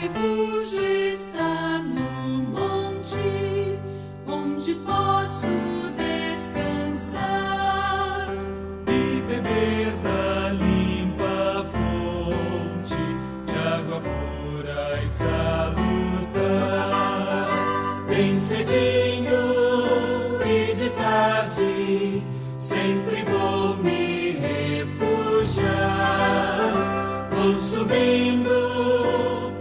refúgio está no monte, onde posso descansar e beber da limpa fonte de água pura e salutar. bem cedinho e de tarde, sempre vou me refugiar. Vou subindo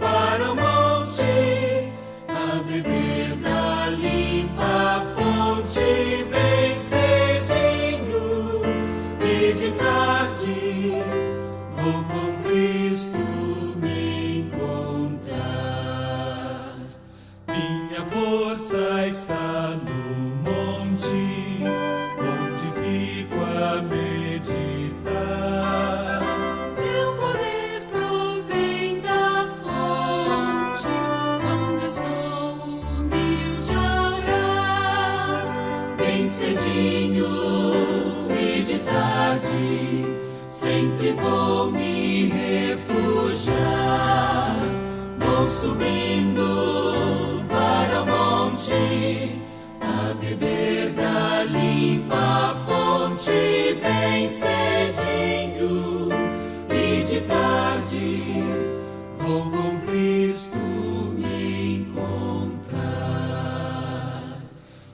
para o monte, a beber da limpa fonte, bem cedinho e de tarde, vou com Cristo me encontrar. Minha força está no monte, onde fico a meditar. Meu poder provém da fonte, quando estou humilde a orar. Bem cedinho e de tarde, sempre vou me refugiar. Vou subindo para o monte, a beber da limpa fonte, bem cedinho e de tarde, vou com Cristo me encontrar.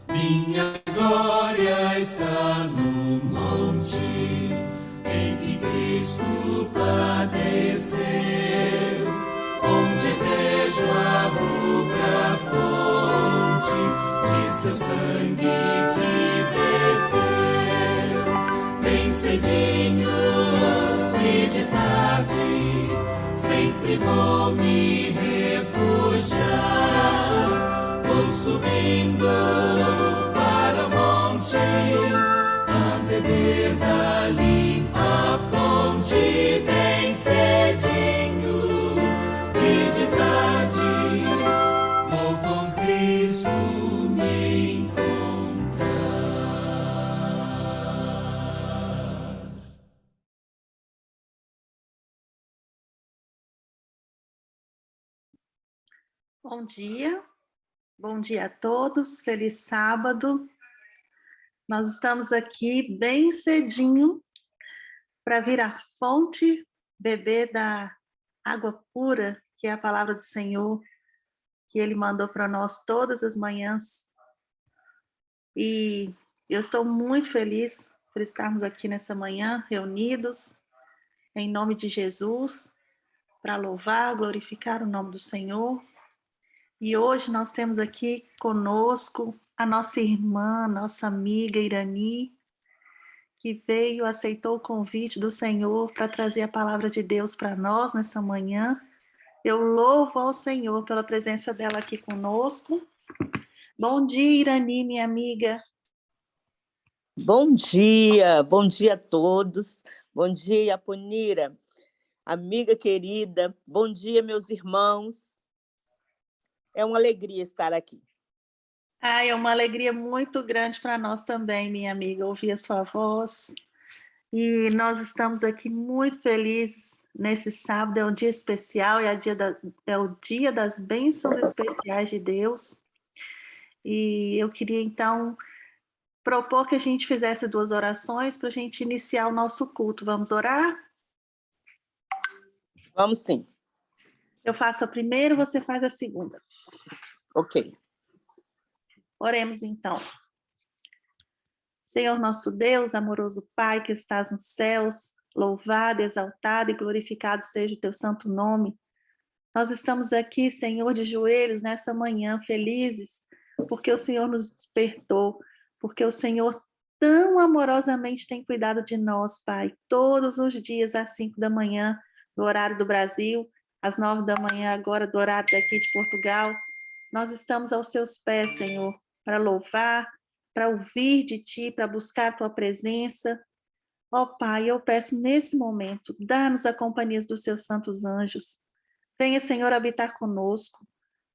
Minha glória está no monte, em que Cristo padeceu, onde vejo a rubra fonte de seu sangue que verteu. Bem cedinho e de tarde, sempre vou me refugiar. Vou subindo para o monte, a beber da limpa fonte, bem cedinho e de tarde, vou com Cristo me encontrar. Bom dia a todos, feliz sábado. Nós estamos aqui bem cedinho para vir à fonte, beber da água pura, que é a palavra do Senhor, que Ele mandou para nós todas as manhãs. E eu estou muito feliz por estarmos aqui nessa manhã, reunidos, em nome de Jesus, para louvar, glorificar o nome do Senhor. E hoje nós temos aqui conosco a nossa irmã, nossa amiga Irani, que veio, aceitou o convite do Senhor para trazer a palavra de Deus para nós nessa manhã. Eu louvo ao Senhor pela presença dela aqui conosco. Bom dia, Irani, minha amiga. Bom dia a todos. Bom dia, Aponira, amiga querida. Bom dia, meus irmãos. É uma alegria estar aqui. É uma alegria muito grande para nós também, minha amiga, ouvir a sua voz. E nós estamos aqui muito felizes nesse sábado, é um dia especial, é o dia das bênçãos especiais de Deus. E eu queria, então, propor que a gente fizesse 2 orações para a gente iniciar o nosso culto. Vamos orar? Vamos sim. Eu faço a primeira, você faz a segunda. Ok. Oremos, então. Senhor nosso Deus, amoroso Pai que estás nos céus, louvado, exaltado e glorificado seja o teu santo nome. Nós estamos aqui, Senhor, de joelhos nessa manhã, felizes, porque o Senhor nos despertou, porque o Senhor tão amorosamente tem cuidado de nós, Pai, todos os dias às 5 da manhã, no horário do Brasil, às 9 da manhã agora do horário daqui de Portugal. Nós estamos aos seus pés, Senhor, para louvar, para ouvir de Ti, para buscar a Tua presença. Ó Pai, eu peço nesse momento, dá-nos a companhia dos Seus santos anjos. Venha, Senhor, habitar conosco.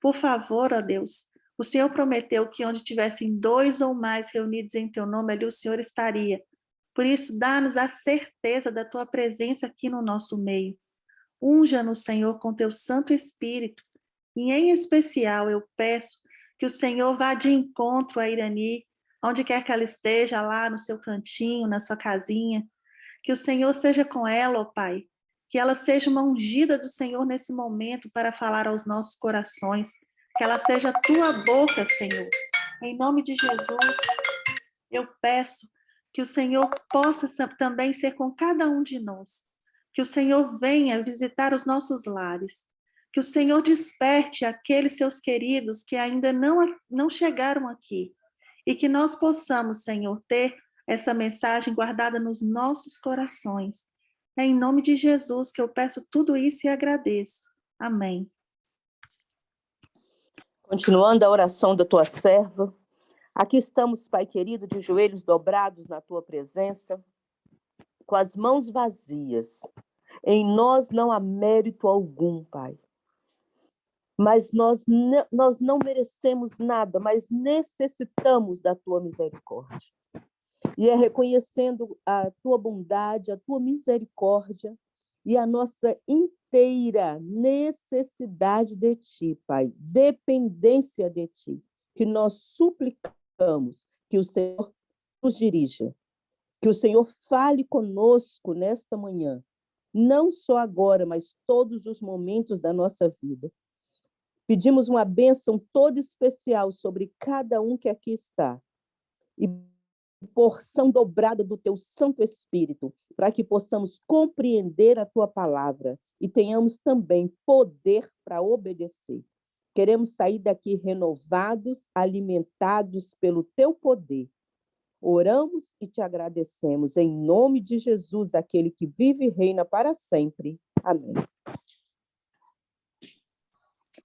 Por favor, ó Deus, o Senhor prometeu que onde tivessem 2 ou mais reunidos em Teu nome, ali o Senhor estaria. Por isso, dá-nos a certeza da Tua presença aqui no nosso meio. Unja-nos, Senhor, com Teu Santo Espírito E, em especial, eu peço que o Senhor vá de encontro a Irani, onde quer que ela esteja, lá no seu cantinho, na sua casinha, que o Senhor seja com ela, ó Pai, que ela seja uma ungida do Senhor nesse momento para falar aos nossos corações, que ela seja a tua boca, Senhor. Em nome de Jesus, eu peço que o Senhor possa também ser com cada um de nós, que o Senhor venha visitar os nossos lares, que o Senhor desperte aqueles seus queridos que ainda não chegaram aqui, e que nós possamos, Senhor, ter essa mensagem guardada nos nossos corações. É em nome de Jesus que eu peço tudo isso e agradeço. Amém. Continuando a oração da tua serva, aqui estamos, Pai querido, de joelhos dobrados na tua presença, com as mãos vazias. Em nós não há mérito algum, Pai. Mas nós não merecemos nada, mas necessitamos da tua misericórdia. E é reconhecendo a tua bondade, a tua misericórdia e a nossa inteira necessidade de ti, Pai, dependência de ti, que nós suplicamos que o Senhor nos dirija, que o Senhor fale conosco nesta manhã, não só agora, mas todos os momentos da nossa vida. Pedimos uma bênção toda especial sobre cada um que aqui está, e porção dobrada do teu Santo Espírito, para que possamos compreender a tua palavra e tenhamos também poder para obedecer. Queremos sair daqui renovados, alimentados pelo teu poder. Oramos e te agradecemos em nome de Jesus, aquele que vive e reina para sempre. Amém.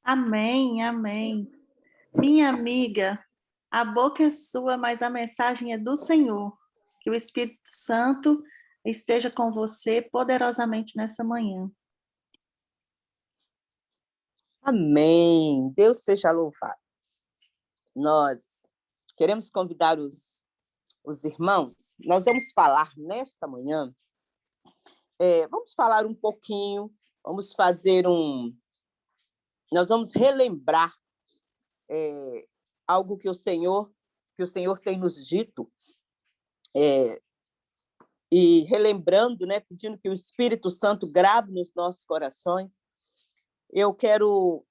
Amém, amém. Minha amiga, a boca é sua, mas a mensagem é do Senhor. Que o Espírito Santo esteja com você poderosamente nessa manhã. Amém. Deus seja louvado. Nós queremos convidar os irmãos. Nós vamos falar nesta manhã, vamos falar um pouquinho, vamos fazer nós vamos relembrar algo que o Senhor tem nos dito, e relembrando, né, pedindo que o Espírito Santo grave nos nossos corações. Eu quero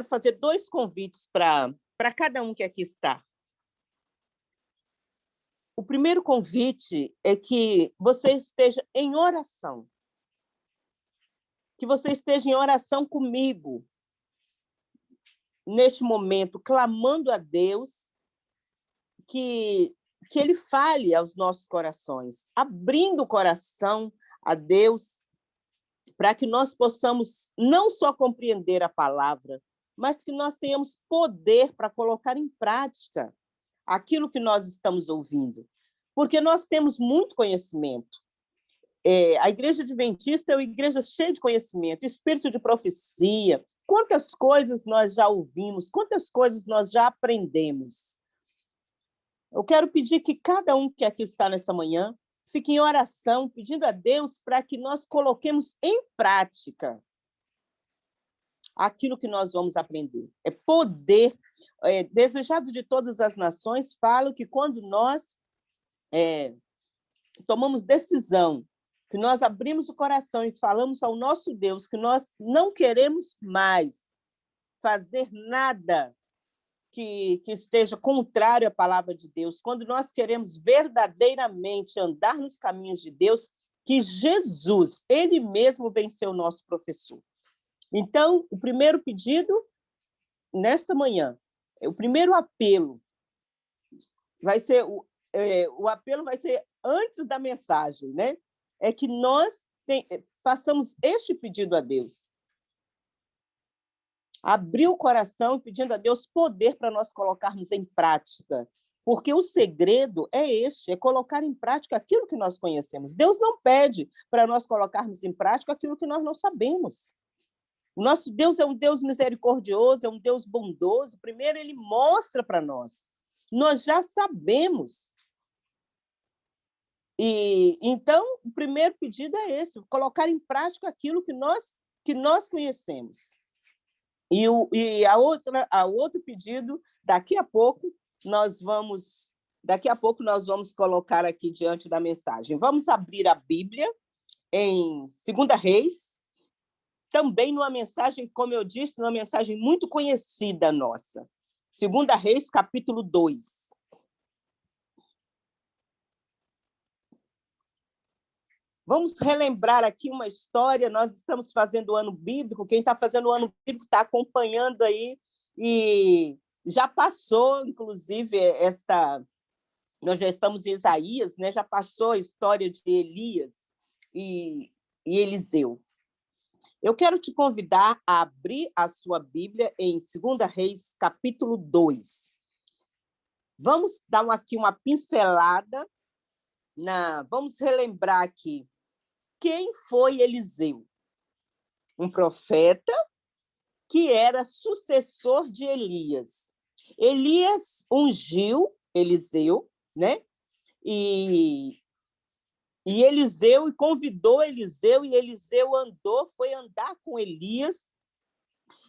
fazer 2 convites para cada um que aqui está. O primeiro convite é que você esteja em oração, que você esteja em oração comigo, neste momento, clamando a Deus que Ele fale aos nossos corações, abrindo o coração a Deus, para que nós possamos não só compreender a palavra, mas que nós tenhamos poder para colocar em prática aquilo que nós estamos ouvindo. Porque nós temos muito conhecimento. A Igreja Adventista é uma igreja cheia de conhecimento, espírito de profecia. Quantas coisas nós já ouvimos, quantas coisas nós já aprendemos. Eu quero pedir que cada um que aqui está nessa manhã fique em oração, pedindo a Deus para que nós coloquemos em prática aquilo que nós vamos aprender. É poder, desejado de todas as nações, falo que quando nós tomamos decisão, que nós abrimos o coração e falamos ao nosso Deus que nós não queremos mais fazer nada que esteja contrário à palavra de Deus, quando nós queremos verdadeiramente andar nos caminhos de Deus, que Jesus, Ele mesmo venceu o nosso professor. Então, o primeiro pedido, nesta manhã, o primeiro apelo, vai ser o apelo vai ser antes da mensagem, né? É que nós façamos este pedido a Deus. Abrir o coração pedindo a Deus poder para nós colocarmos em prática. Porque o segredo é colocar em prática aquilo que nós conhecemos. Deus não pede para nós colocarmos em prática aquilo que nós não sabemos. O nosso Deus é um Deus misericordioso, é um Deus bondoso. Primeiro, Ele mostra para nós. Nós já sabemos. E então, o primeiro pedido é esse, colocar em prática aquilo que nós conhecemos. a outro pedido, daqui a pouco nós vamos colocar aqui diante da mensagem. Vamos abrir a Bíblia em 2 Reis, também numa mensagem, como eu disse, numa mensagem muito conhecida nossa. 2 Reis, capítulo 2. Vamos relembrar aqui uma história. Nós estamos fazendo o ano bíblico. Quem está fazendo o ano bíblico está acompanhando aí, e já passou, inclusive, nós já estamos em Isaías, né? Já passou a história de Elias e Eliseu. Eu quero te convidar a abrir a sua Bíblia em 2 Reis, capítulo 2. Vamos dar aqui uma pincelada, vamos relembrar aqui quem foi Eliseu. Um profeta que era sucessor de Elias. Elias ungiu Eliseu, né? E Eliseu convidou Eliseu, e Eliseu foi andar com Elias.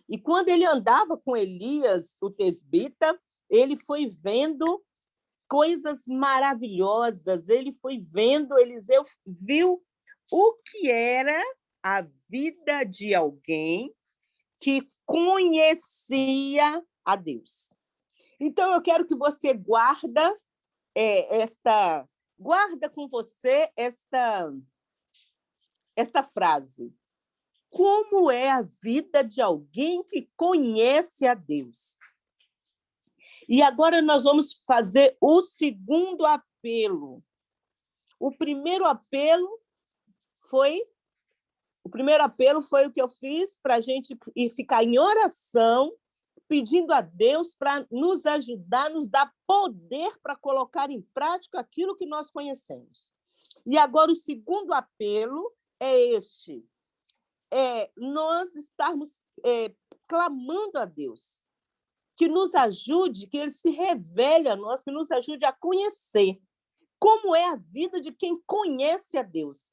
E quando ele andava com Elias, o tesbita, ele foi vendo coisas maravilhosas. Eliseu viu o que era a vida de alguém que conhecia a Deus. Então, eu quero que você guarda com você esta frase. Como é a vida de alguém que conhece a Deus? E agora nós vamos fazer o segundo apelo. O primeiro apelo foi o que eu fiz para a gente ir ficar em oração, pedindo a Deus para nos ajudar, nos dar poder para colocar em prática aquilo que nós conhecemos. E agora o segundo apelo é este: nós estarmos clamando a Deus, que nos ajude, que Ele se revele a nós, que nos ajude a conhecer como é a vida de quem conhece a Deus.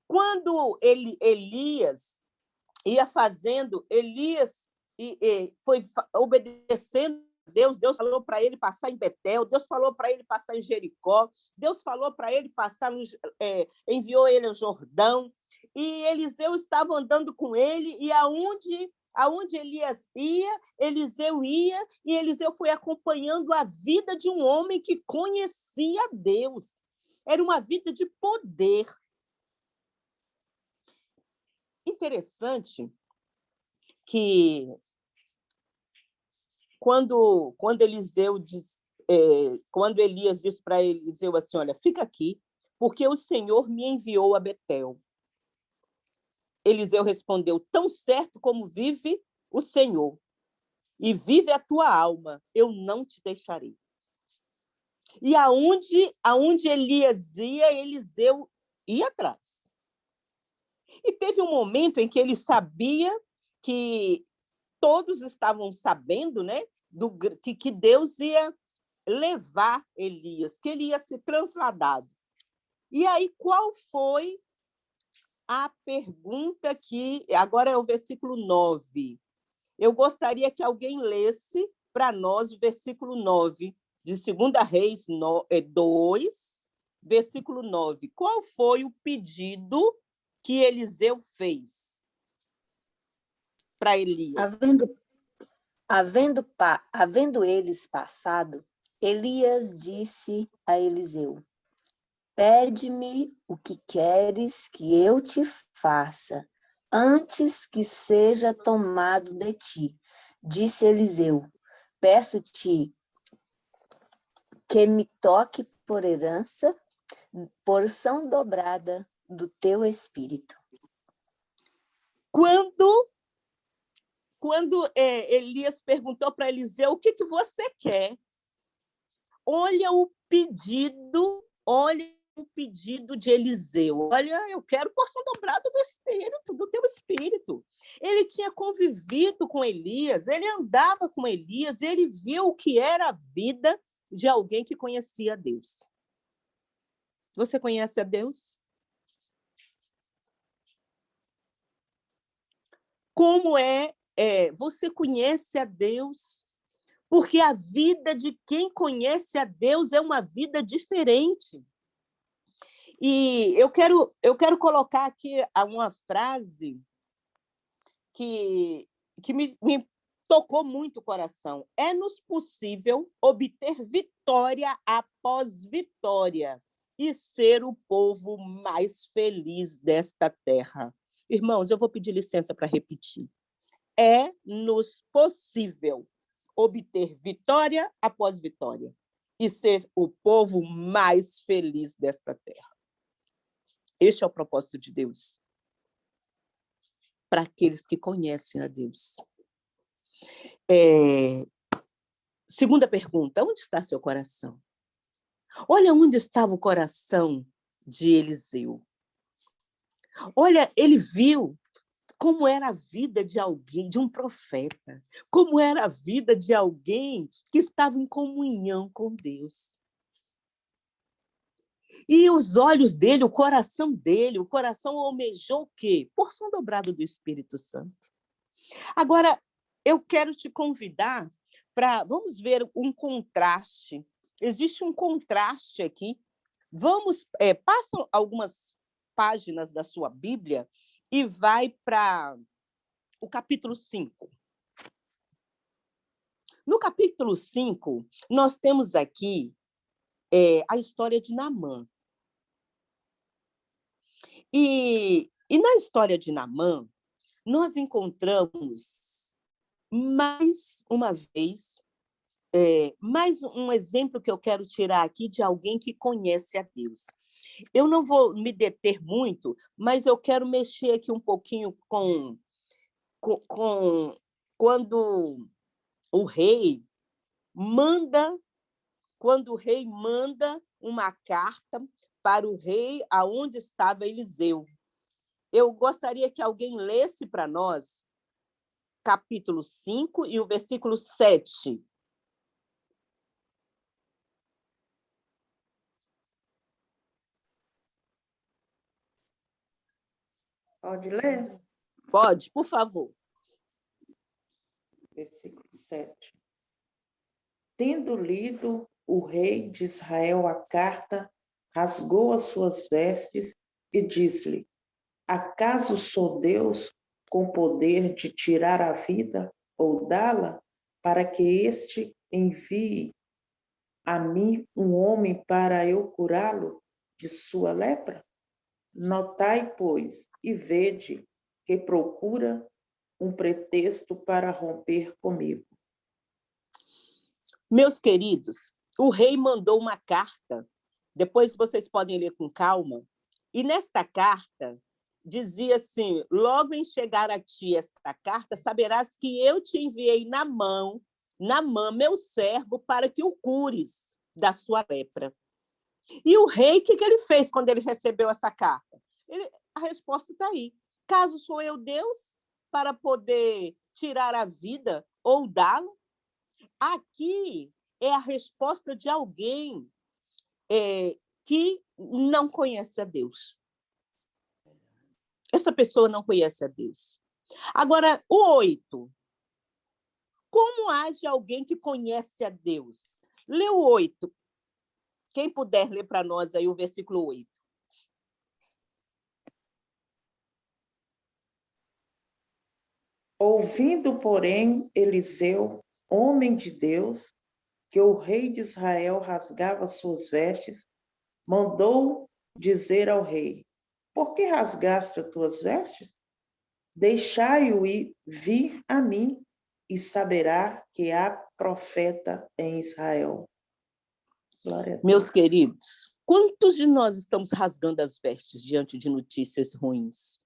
Quando Elias ia fazendo, Elias foi obedecendo a Deus. Deus falou para ele passar em Betel, Deus falou para ele passar em Jericó, Deus falou para ele passar, enviou ele ao Jordão, e Eliseu estava andando com ele, e aonde Elias ia, Eliseu ia, e Eliseu foi acompanhando a vida de um homem que conhecia Deus. Era uma vida de poder. Interessante que quando Elias disse para Eliseu assim: olha, fica aqui, porque o Senhor me enviou a Betel. Eliseu respondeu: tão certo como vive o Senhor, e vive a tua alma, eu não te deixarei. E aonde Elias ia, Eliseu ia atrás. E teve um momento em que ele sabia, que todos estavam sabendo, né, que Deus ia levar Elias, que ele ia ser transladado. E aí, qual foi a pergunta que... Agora é o versículo 9. Eu gostaria que alguém lesse para nós o versículo 9 de 2 Reis 2, versículo 9. Qual foi o pedido que Eliseu fez para Elias? Havendo eles passado, Elias disse a Eliseu: pede-me o que queres que eu te faça, antes que seja tomado de ti. Disse Eliseu: peço-te que me toque por herança, porção dobrada do teu espírito. Quando Elias perguntou para Eliseu: o que você quer? Olha o pedido de Eliseu. Olha, eu quero porção dobrada do espírito, do teu espírito. Ele tinha convivido com Elias, ele andava com Elias, ele viu o que era a vida de alguém que conhecia Deus. Você conhece a Deus? Como é você conhece a Deus? Porque a vida de quem conhece a Deus é uma vida diferente. E eu quero colocar aqui uma frase que me tocou muito o coração. É-nos possível obter vitória após vitória e ser o povo mais feliz desta terra. Irmãos, eu vou pedir licença para repetir. É-nos possível obter vitória após vitória e ser o povo mais feliz desta terra. Este é o propósito de Deus para aqueles que conhecem a Deus. Segunda pergunta, onde está seu coração? Olha onde estava o coração de Eliseu. Olha, ele viu como era a vida de alguém, de um profeta, como era a vida de alguém que estava em comunhão com Deus. E os olhos dele, o coração almejou o quê? Porção dobrada do Espírito Santo. Agora, eu quero te convidar para... Vamos ver um contraste. Existe um contraste aqui. Passa algumas páginas da sua Bíblia e vai para o capítulo 5. No capítulo 5, nós temos aqui a história de Naamã. E na história de Naamã, nós encontramos, mais uma vez, mais um exemplo que eu quero tirar aqui de alguém que conhece a Deus. Eu não vou me deter muito, mas eu quero mexer aqui um pouquinho com quando o rei manda uma carta para o rei aonde estava Eliseu. Eu gostaria que alguém lesse para nós capítulo 5 e o versículo 7. Pode ler? Pode, por favor. Versículo 7. Tendo lido o rei de Israel a carta, rasgou as suas vestes e disse-lhe: acaso sou Deus com poder de tirar a vida ou dá-la, para que este envie a mim um homem para eu curá-lo de sua lepra? Notai, pois, e vede que procura um pretexto para romper comigo. Meus queridos, o rei mandou uma carta, depois vocês podem ler com calma, e nesta carta dizia assim: logo em chegar a ti esta carta, saberás que eu te enviei Naamã, meu servo, para que o cures da sua lepra. E o rei, o que ele fez quando ele recebeu essa carta? A resposta está aí. Caso sou eu Deus para poder tirar a vida ou dá-la? Aqui é a resposta de alguém que não conhece a Deus. Essa pessoa não conhece a Deus. Agora, o 8. Como age alguém que conhece a Deus? Lê o 8. Quem puder ler para nós aí o versículo 8. Ouvindo, porém, Eliseu, homem de Deus, que o rei de Israel rasgava suas vestes, mandou dizer ao rei: por que rasgaste as tuas vestes? Deixai-o vir a mim, e saberá que há profeta em Israel. Glória a Deus. Meus queridos, quantos de nós estamos rasgando as vestes diante de notícias ruins?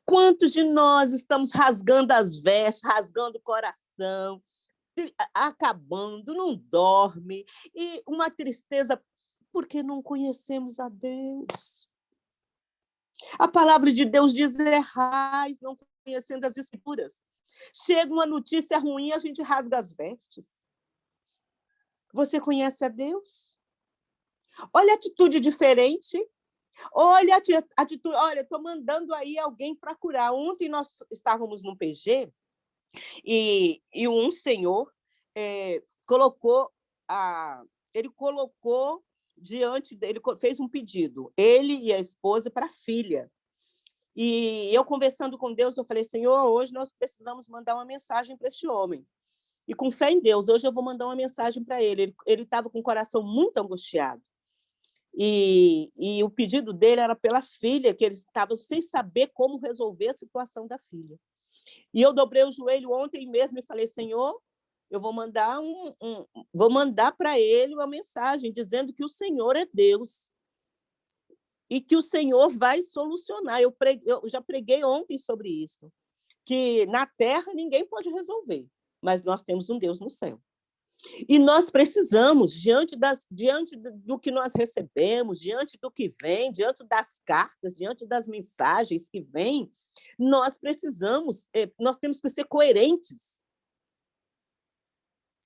Quantos de nós estamos rasgando as vestes, rasgando o coração, acabando, não dorme, e uma tristeza porque não conhecemos a Deus? A palavra de Deus diz: errais, não conhecendo as Escrituras. Chega uma notícia ruim, a gente rasga as vestes. Você conhece a Deus? Olha a atitude diferente. Olha, atitude, olha, estou mandando aí alguém para curar. Ontem nós estávamos no PG e um senhor colocou ele colocou diante dele, fez um pedido, ele e a esposa para a filha. E eu conversando com Deus, eu falei, Senhor, hoje nós precisamos mandar uma mensagem para este homem. E com fé em Deus, hoje eu vou mandar uma mensagem para ele. Ele estava com o coração muito angustiado. E o pedido dele era pela filha, que ele estava sem saber como resolver a situação da filha. E eu dobrei o joelho ontem mesmo e falei, Senhor, eu vou mandar vou mandar para ele uma mensagem dizendo que o Senhor é Deus e que o Senhor vai solucionar. Eu já preguei ontem sobre isso, que na terra ninguém pode resolver, mas nós temos um Deus no céu. E nós precisamos, diante do que nós recebemos, diante do que vem, diante das cartas, diante das mensagens que vêm, nós temos que ser coerentes.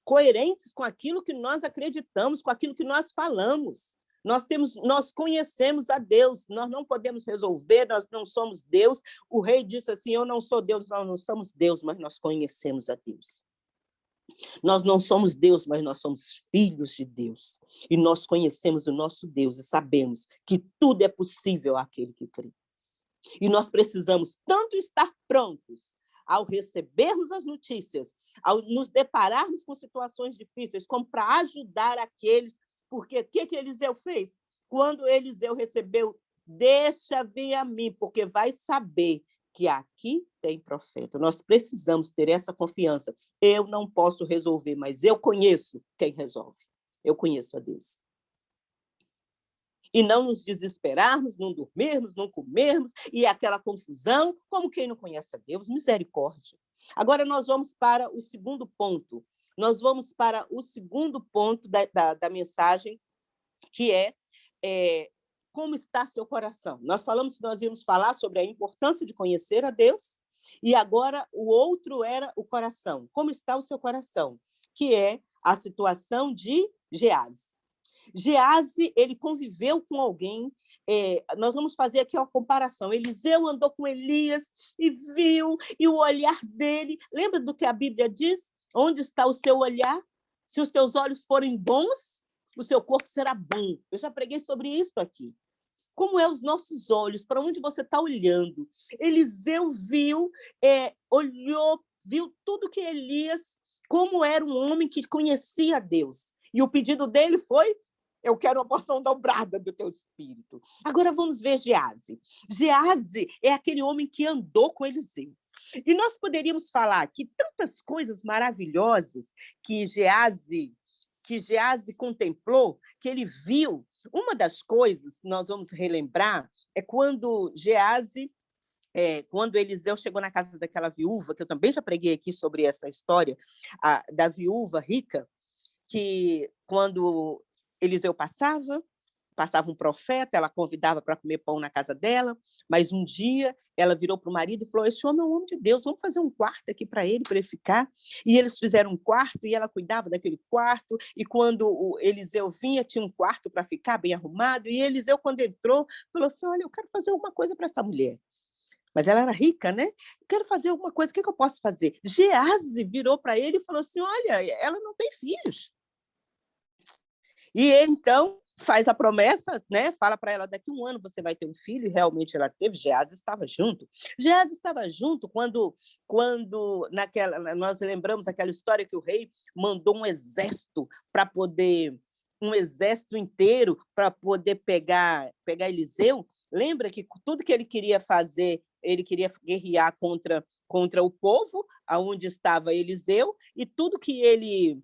Coerentes com aquilo que nós acreditamos, com aquilo que nós falamos. Nós conhecemos a Deus, nós não podemos resolver, nós não somos Deus. O rei disse assim, eu não sou Deus, nós não somos Deus, mas nós conhecemos a Deus. Nós não somos Deus, mas nós somos filhos de Deus. E nós conhecemos o nosso Deus e sabemos que tudo é possível àquele que crê. E nós precisamos tanto estar prontos ao recebermos as notícias, ao nos depararmos com situações difíceis, como para ajudar aqueles. Porque o que Eliseu fez? Quando Eliseu recebeu, deixa vir a mim, porque vai saber que aqui tem profeta. Nós precisamos ter essa confiança. Eu não posso resolver, mas eu conheço quem resolve. Eu conheço a Deus. E não nos desesperarmos, não dormirmos, não comermos, e aquela confusão, como quem não conhece a Deus, misericórdia. Agora nós vamos para o segundo ponto. Nós vamos para o segundo ponto da mensagem, que é como está seu coração. Nós falamos que nós íamos falar sobre a importância de conhecer a Deus, e agora o outro era o coração. Como está o seu coração? Que é a situação de Geazi. Geazi, ele conviveu com alguém, nós vamos fazer aqui uma comparação. Eliseu andou com Elias e viu, e o olhar dele, lembra do que a Bíblia diz? Onde está o seu olhar? Se os teus olhos forem bons, o seu corpo será bom. Eu já preguei sobre isso aqui. Como é os nossos olhos? Para onde você está olhando? Eliseu olhou, viu tudo que Elias, como era um homem que conhecia Deus. E o pedido dele foi, eu quero uma porção dobrada do teu espírito. Agora vamos ver Geazi. Geazi é aquele homem que andou com Eliseu. E nós poderíamos falar que tantas coisas maravilhosas que Geazi contemplou, que ele viu. Uma das coisas que nós vamos relembrar é quando quando Eliseu chegou na casa daquela viúva, que eu também já preguei aqui sobre essa história, da viúva rica, que quando Eliseu passava um profeta, ela convidava para comer pão na casa dela, mas um dia ela virou para o marido e falou, esse homem é um homem de Deus, vamos fazer um quarto aqui para ele ficar. E eles fizeram um quarto e ela cuidava daquele quarto, e quando o Eliseu vinha, tinha um quarto para ficar bem arrumado, e Eliseu, quando entrou, falou assim, olha, eu quero fazer alguma coisa para essa mulher. Mas ela era rica, né? Eu quero fazer alguma coisa, o que eu posso fazer? Geazi virou para ele e falou assim, olha, ela não tem filhos. E ele, então, faz a promessa, né? Fala para ela, daqui a 1 ano você vai ter um filho, e realmente ela teve. Geazi estava junto. Geazi estava junto quando nós lembramos aquela história que o rei mandou um exército inteiro para poder pegar Eliseu. Lembra que tudo que ele queria fazer, ele queria guerrear contra o povo, aonde estava Eliseu, e tudo que ele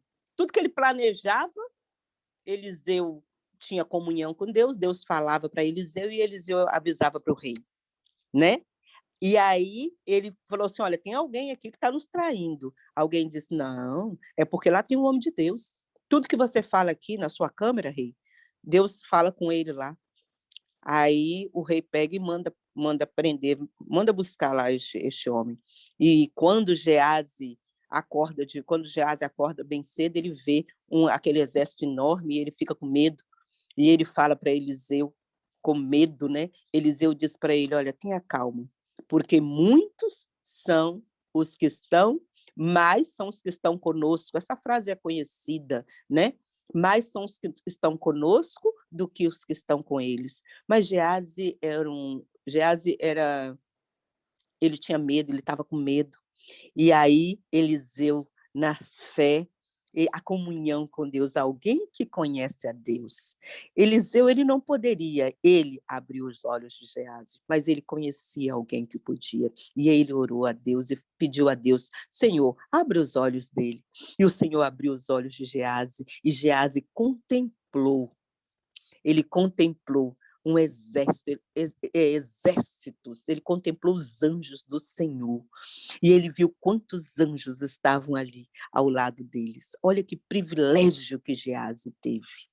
planejava, Eliseu tinha comunhão com Deus, Deus falava para Eliseu e Eliseu avisava para o rei, né? E aí ele falou assim, olha, tem alguém aqui que está nos traindo. Alguém disse, não, é porque lá tem um homem de Deus. Tudo que você fala aqui na sua câmara, rei, Deus fala com ele lá. Aí o rei pega e manda prender, manda buscar lá este homem. E quando Geazi acorda bem cedo, ele vê aquele exército enorme e ele fica com medo. E ele fala para Eliseu, com medo, né? Eliseu diz para ele, olha, tenha calma, porque muitos são os que estão, mais são os que estão conosco. Essa frase é conhecida, né? Mais são os que estão conosco do que os que estão com eles. Mas Geazi ele tinha medo, ele estava com medo. E aí Eliseu, na fé, a comunhão com Deus, alguém que conhece a Deus. Eliseu, ele não poderia, ele abriu os olhos de Geazi, mas ele conhecia alguém que podia. E aí ele orou a Deus e pediu a Deus, Senhor, abre os olhos dele. E o Senhor abriu os olhos de Geazi, e Geazi contemplou, ele contemplou um exércitos, ele contemplou os anjos do Senhor, e ele viu quantos anjos estavam ali ao lado deles. Olha que privilégio que Geazi teve.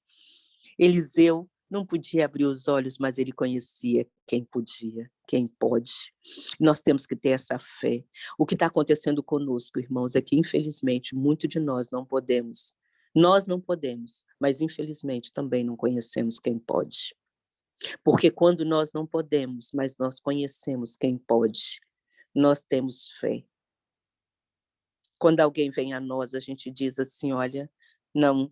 Eliseu não podia abrir os olhos, mas ele conhecia quem podia, quem pode. Nós temos que ter essa fé. O que está acontecendo conosco, irmãos, é que, infelizmente, muito de nós não podemos. Nós não podemos, mas, infelizmente, também não conhecemos quem pode. Porque quando nós não podemos, mas nós conhecemos quem pode, nós temos fé. Quando alguém vem a nós, a gente diz assim, olha, não,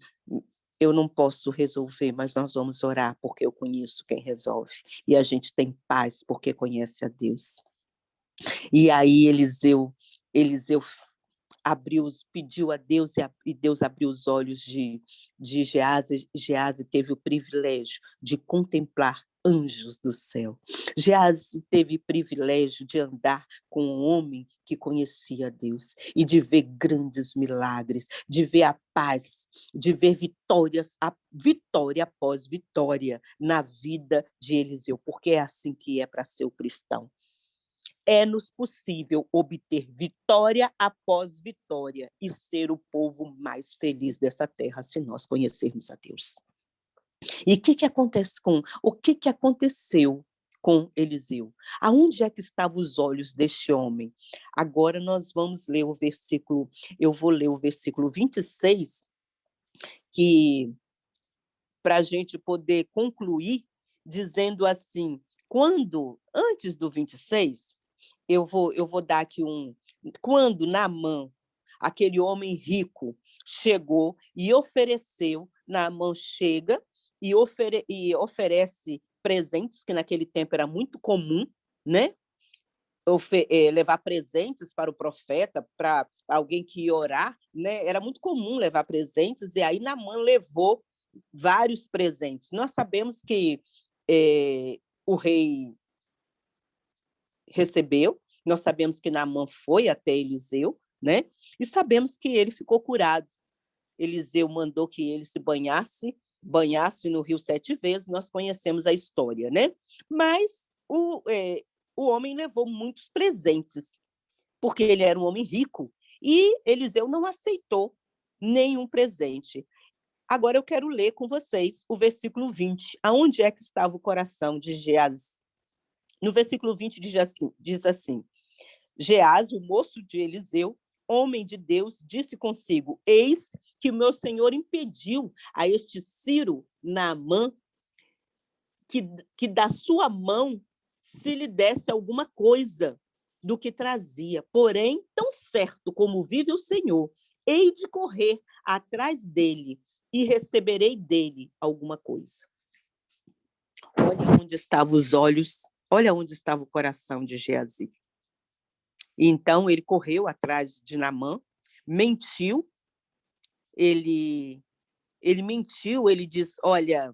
eu não posso resolver, mas nós vamos orar porque eu conheço quem resolve. E a gente tem paz porque conhece a Deus. E aí Eliseu pediu a Deus e Deus abriu os olhos de Geazi. Geazi teve o privilégio de contemplar anjos do céu. Geazi teve privilégio de andar com um homem que conhecia Deus e de ver grandes milagres, de ver a paz, de ver vitória após vitória na vida de Eliseu, porque é assim que é para ser o cristão. É-nos possível obter vitória após vitória e ser o povo mais feliz dessa terra se nós conhecermos a Deus. E o que aconteceu com Eliseu? Aonde é que estavam os olhos deste homem? Agora nós vamos ler o versículo, eu vou ler o versículo 26, que para a gente poder concluir, dizendo assim, antes do 26, eu vou dar aqui quando Naamã, aquele homem rico, chegou e ofereceu, Naamã chega e oferece presentes, que naquele tempo era muito comum, né? Levar presentes para o profeta, para alguém que ia orar, né? Era muito comum levar presentes, e aí Naamã levou vários presentes. Nós sabemos que o rei recebeu, nós sabemos que Naamã foi até Eliseu, né? E sabemos que ele ficou curado. Eliseu mandou que ele se banhasse no rio 7 vezes, nós conhecemos a história, né? Mas o homem levou muitos presentes, porque ele era um homem rico, e Eliseu não aceitou nenhum presente. Agora eu quero ler com vocês o versículo 20. Aonde é que estava o coração de Geazi? No versículo 20 diz assim, Geazi, o moço de Eliseu, homem de Deus, disse consigo, eis que o meu senhor impediu a este Ciro Naamã que da sua mão se lhe desse alguma coisa do que trazia. Porém, tão certo como vive o Senhor, hei de correr atrás dele e receberei dele alguma coisa. Olha onde estavam os olhos, olha onde estava o coração de Geazi. Então, ele correu atrás de Naamã, mentiu, ele mentiu, ele diz, olha,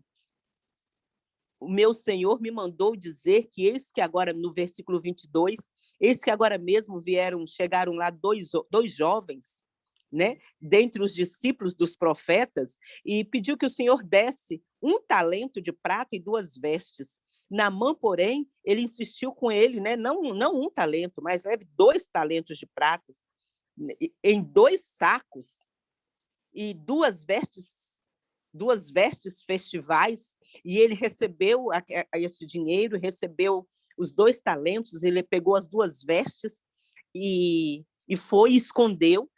o meu Senhor me mandou dizer que eis que agora, no versículo 22, eis que agora mesmo chegaram lá dois jovens, né, dentre os discípulos dos profetas, e pediu que o Senhor desse 1 talento de prata e 2 vestes. Naamã, porém, ele insistiu com ele, né, não 1 talento, mas leve 2 talentos de prata, em 2 sacos, e 2 vestes festivais, e ele recebeu esse dinheiro, recebeu os 2 talentos, ele pegou as 2 vestes e foi, escondeu,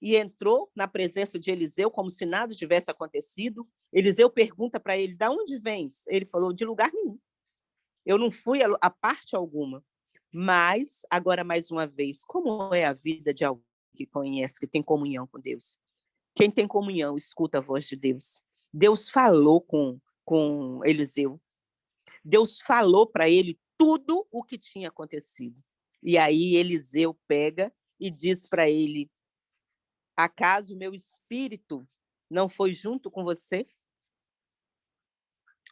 e entrou na presença de Eliseu como se nada tivesse acontecido, Eliseu pergunta para ele, de onde vens? Ele falou, de lugar nenhum. Eu não fui a parte alguma. Mas, agora mais uma vez, como é a vida de alguém que conhece, que tem comunhão com Deus? Quem tem comunhão, escuta a voz de Deus. Deus falou com Eliseu. Deus falou para ele tudo o que tinha acontecido. E aí Eliseu pega e diz para ele, acaso meu espírito não foi junto com você?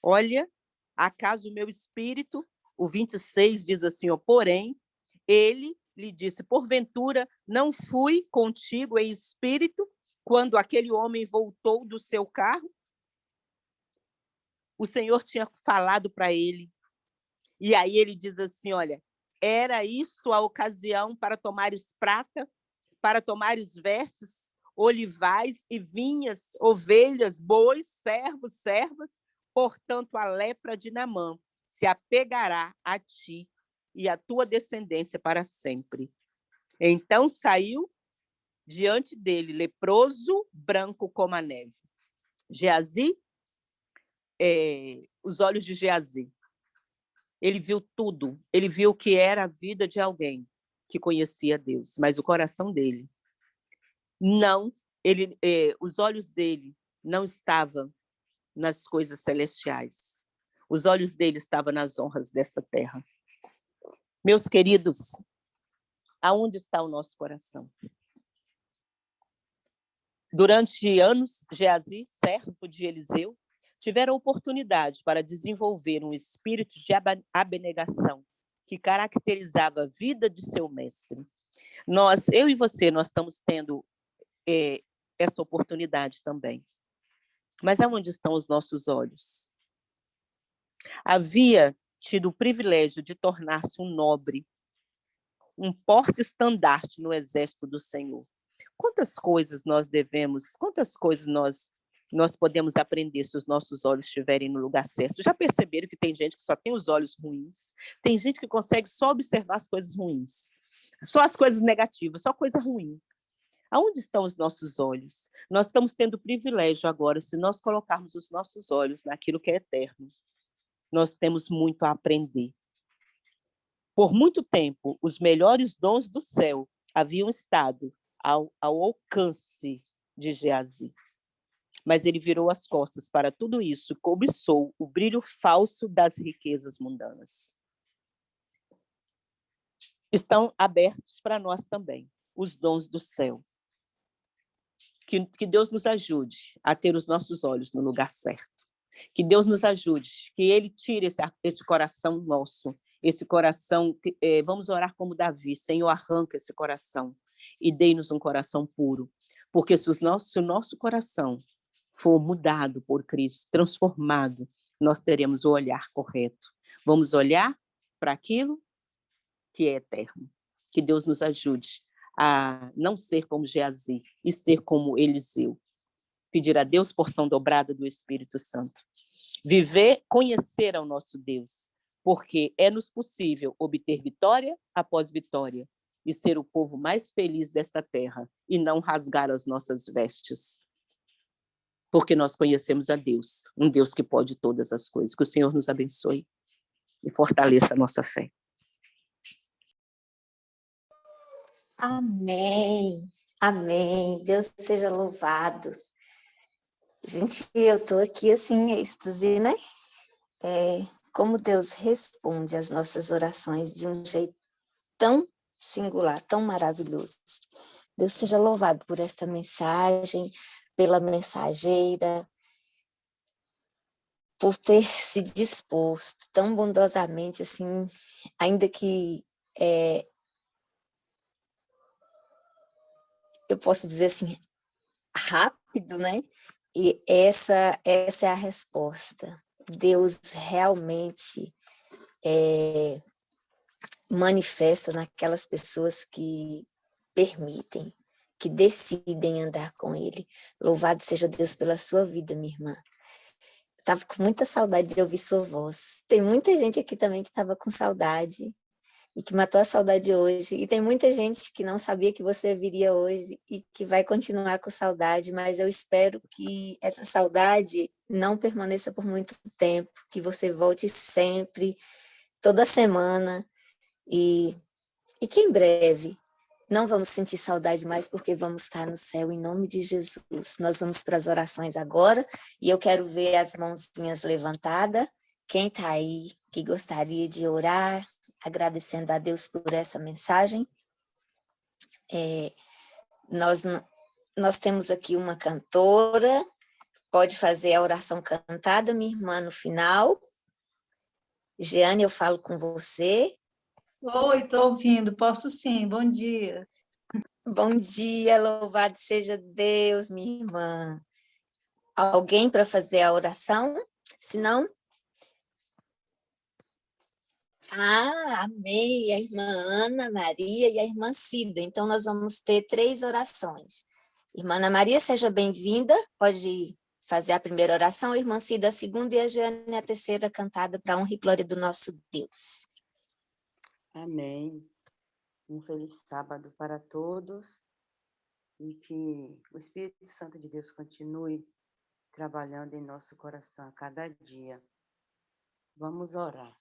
Olha, acaso o meu espírito, o 26 diz assim, ó, porém, ele lhe disse, porventura não fui contigo em espírito quando aquele homem voltou do seu carro? O Senhor tinha falado para ele. E aí ele diz assim, olha, era isto a ocasião para tomares prata, para tomares vestes, olivais e vinhas, ovelhas, bois, servos, servas, portanto a lepra de Naamã se apegará a ti e a tua descendência para sempre. Então saiu diante dele, leproso, branco como a neve. Geazi, os olhos de Geazi. Ele viu tudo, ele viu o que era a vida de alguém que conhecia Deus, mas o coração dele não, os olhos dele não estavam nas coisas celestiais. Os olhos dele estavam nas honras dessa terra. Meus queridos, aonde está o nosso coração? Durante anos, Geazi, servo de Eliseu, tiveram oportunidade para desenvolver um espírito de abnegação que caracterizava a vida de seu mestre. Eu e você, nós estamos tendo essa oportunidade também. Mas aonde estão os nossos olhos? Havia tido o privilégio de tornar-se um nobre, um porta-estandarte no exército do Senhor. Quantas coisas nós devemos, quantas coisas nós podemos aprender se os nossos olhos estiverem no lugar certo? Já perceberam que tem gente que só tem os olhos ruins? Tem gente que consegue só observar as coisas ruins, só as coisas negativas, só coisa ruim. Aonde estão os nossos olhos? Nós estamos tendo o privilégio agora, se nós colocarmos os nossos olhos naquilo que é eterno, nós temos muito a aprender. Por muito tempo, os melhores dons do céu haviam estado ao alcance de Geazi. Mas ele virou as costas para tudo isso e cobiçou o brilho falso das riquezas mundanas. Estão abertos para nós também os dons do céu. Que Deus nos ajude a ter os nossos olhos no lugar certo. Que Deus nos ajude, que Ele tire esse coração nosso, esse coração, vamos orar como Davi, Senhor, arranca esse coração e dê-nos um coração puro. Porque se o nosso coração for mudado por Cristo, transformado, nós teremos o olhar correto. Vamos olhar para aquilo que é eterno. Que Deus nos ajude a não ser como Geazi e ser como Eliseu. Pedir a Deus porção dobrada do Espírito Santo. Conhecer ao nosso Deus, porque é-nos possível obter vitória após vitória e ser o povo mais feliz desta terra e não rasgar as nossas vestes. Porque nós conhecemos a Deus, um Deus que pode todas as coisas. Que o Senhor nos abençoe e fortaleça a nossa fé. Amém, amém, Deus seja louvado. Gente, eu estou aqui assim, êxtase, né? Como Deus responde às nossas orações de um jeito tão singular, tão maravilhoso. Deus seja louvado por esta mensagem, pela mensageira, por ter se disposto tão bondosamente, assim, ainda que eu posso dizer assim, rápido, né? E essa é a resposta. Deus realmente manifesta naquelas pessoas que permitem, que decidem andar com Ele. Louvado seja Deus pela sua vida, minha irmã. Estava com muita saudade de ouvir sua voz. Tem muita gente aqui também que estava com saudade. e que matou a saudade hoje. E tem muita gente que não sabia que você viria hoje e que vai continuar com saudade, mas eu espero que essa saudade não permaneça por muito tempo, que você volte sempre, toda semana, e que em breve não vamos sentir saudade mais, porque vamos estar no céu, em nome de Jesus. Nós vamos para as orações agora, e eu quero ver as mãozinhas levantadas. Quem está aí que gostaria de orar, agradecendo a Deus por essa mensagem. Nós temos aqui uma cantora, pode fazer a oração cantada, minha irmã, no final. Jeane, eu falo com você. Oi, estou ouvindo, posso sim, bom dia. Bom dia, louvado seja Deus, minha irmã. Alguém para fazer a oração? Se não... amei, a irmã Ana Maria e a irmã Cida. Então, nós vamos ter 3 orações. Irmã Ana Maria, seja bem-vinda. Pode fazer a primeira oração, a irmã Cida a segunda e a Jeane a terceira cantada para a honra e glória do nosso Deus. Amém. Um feliz sábado para todos e que o Espírito Santo de Deus continue trabalhando em nosso coração a cada dia. Vamos orar.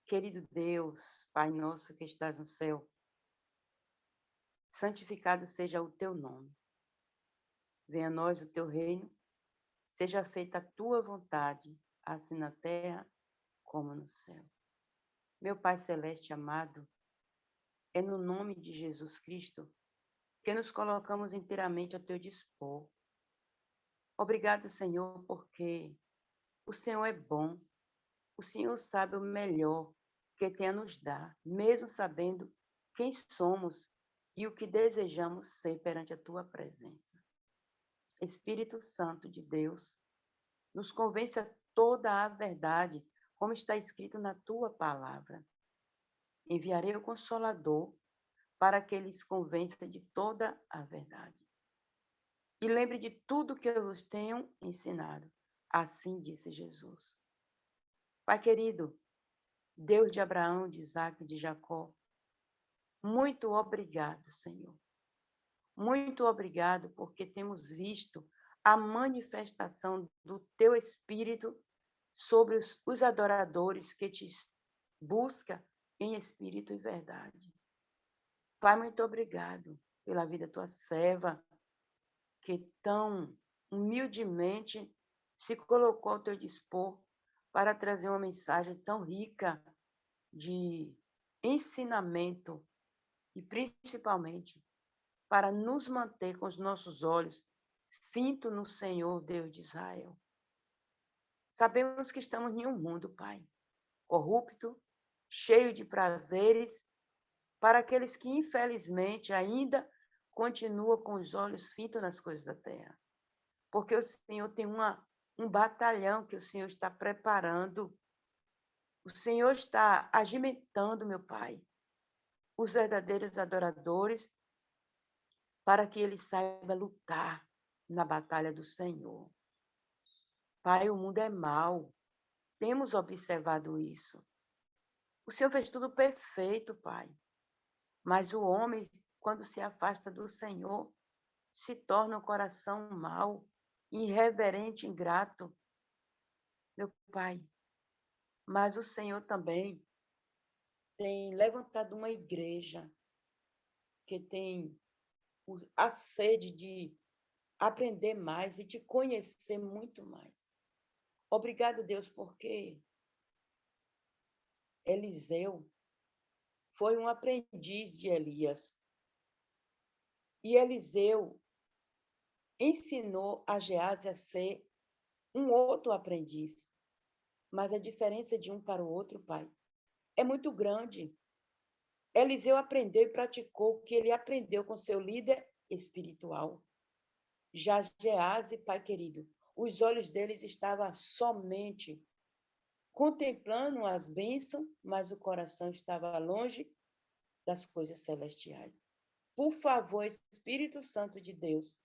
Querido Deus, Pai nosso que estás no céu, santificado seja o teu nome. Venha a nós o teu reino, seja feita a tua vontade, assim na terra como no céu. Meu Pai celeste amado, é no nome de Jesus Cristo que nos colocamos inteiramente ao teu dispor. Obrigado, Senhor, porque o Senhor é bom, o Senhor sabe o melhor que tem a nos dar, mesmo sabendo quem somos e o que desejamos ser perante a tua presença. Espírito Santo de Deus, nos convence a toda a verdade, como está escrito na tua palavra. Enviarei o Consolador para que lhes convença de toda a verdade. E lembre de tudo que eu vos tenho ensinado. Assim disse Jesus. Pai querido, Deus de Abraão, de Isaac e de Jacó, muito obrigado, Senhor. Muito obrigado porque temos visto a manifestação do teu Espírito sobre os adoradores que te buscam em espírito e verdade. Pai, muito obrigado pela vida da tua serva, que tão humildemente se colocou ao teu dispor para trazer uma mensagem tão rica de ensinamento e, principalmente, para nos manter com os nossos olhos fintos no Senhor, Deus de Israel. Sabemos que estamos em um mundo, Pai, corrupto, cheio de prazeres, para aqueles que, infelizmente, ainda continuam com os olhos fintos nas coisas da terra. Porque o Senhor tem um batalhão que o Senhor está preparando. O Senhor está agimentando, meu Pai, os verdadeiros adoradores, para que eles saibam lutar na batalha do Senhor. Pai, o mundo é mau. Temos observado isso. O Senhor fez tudo perfeito, Pai. Mas o homem, quando se afasta do Senhor, se torna um coração mau, irreverente, ingrato. Meu Pai, mas o Senhor também tem levantado uma igreja que tem a sede de aprender mais e de conhecer muito mais. Obrigado, Deus, porque Eliseu foi um aprendiz de Elias. E Eliseu ensinou a Geazi a ser um outro aprendiz. Mas a diferença de um para o outro, Pai, é muito grande. Eliseu aprendeu e praticou o que ele aprendeu com seu líder espiritual. Já Geazi, Pai querido, os olhos deles estavam somente contemplando as bênçãos, mas o coração estava longe das coisas celestiais. Por favor, Espírito Santo de Deus,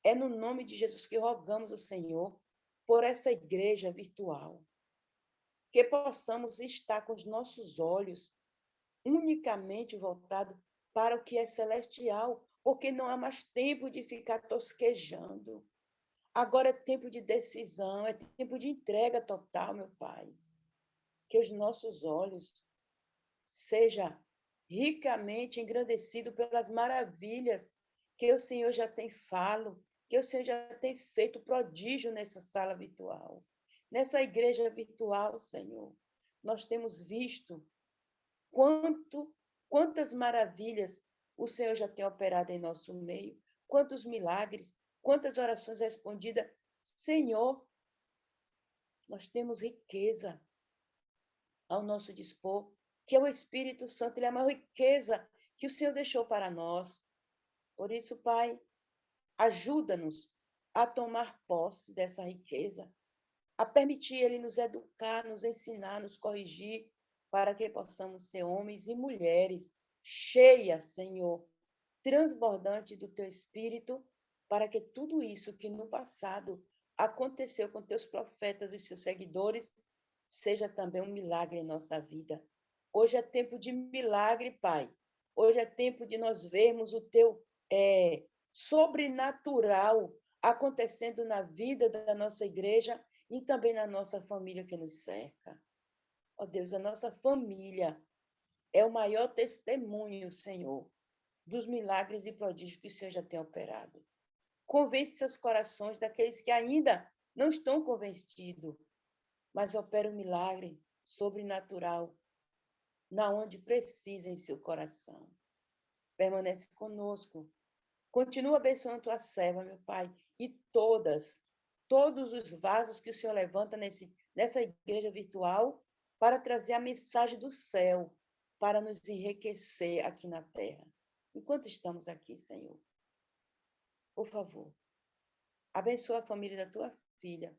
é no nome de Jesus que rogamos ao Senhor por essa igreja virtual, que possamos estar com os nossos olhos unicamente voltado para o que é celestial, porque não há mais tempo de ficar tosquejando. Agora é tempo de decisão, é tempo de entrega total, meu Pai. Que os nossos olhos sejam ricamente engrandecidos pelas maravilhas que o Senhor já tem falado, que o Senhor já tem feito prodígio nessa sala virtual. Nessa igreja virtual, Senhor, nós temos visto quantas maravilhas o Senhor já tem operado em nosso meio, quantos milagres, quantas orações respondidas. Senhor, nós temos riqueza ao nosso dispor, que é o Espírito Santo, ele é a maior riqueza que o Senhor deixou para nós. Por isso, Pai, ajuda-nos a tomar posse dessa riqueza, a permitir ele nos educar, nos ensinar, nos corrigir, para que possamos ser homens e mulheres cheias, Senhor, transbordante do teu Espírito, para que tudo isso que no passado aconteceu com teus profetas e seus seguidores seja também um milagre em nossa vida. Hoje é tempo de milagre, Pai. Hoje é tempo de nós vermos o teu sobrenatural acontecendo na vida da nossa igreja e também na nossa família que nos cerca. Ó Deus, a nossa família é o maior testemunho, Senhor, dos milagres e prodígios que o Senhor já tem operado. Convence seus corações daqueles que ainda não estão convencidos, mas opera um milagre sobrenatural na onde precisa em seu coração. Permanece conosco. Continua abençoando tua serva, meu Pai, e todos os vasos que o Senhor levanta nessa igreja virtual para trazer a mensagem do céu, para nos enriquecer aqui na terra. Enquanto estamos aqui, Senhor, por favor, abençoa a família da tua filha,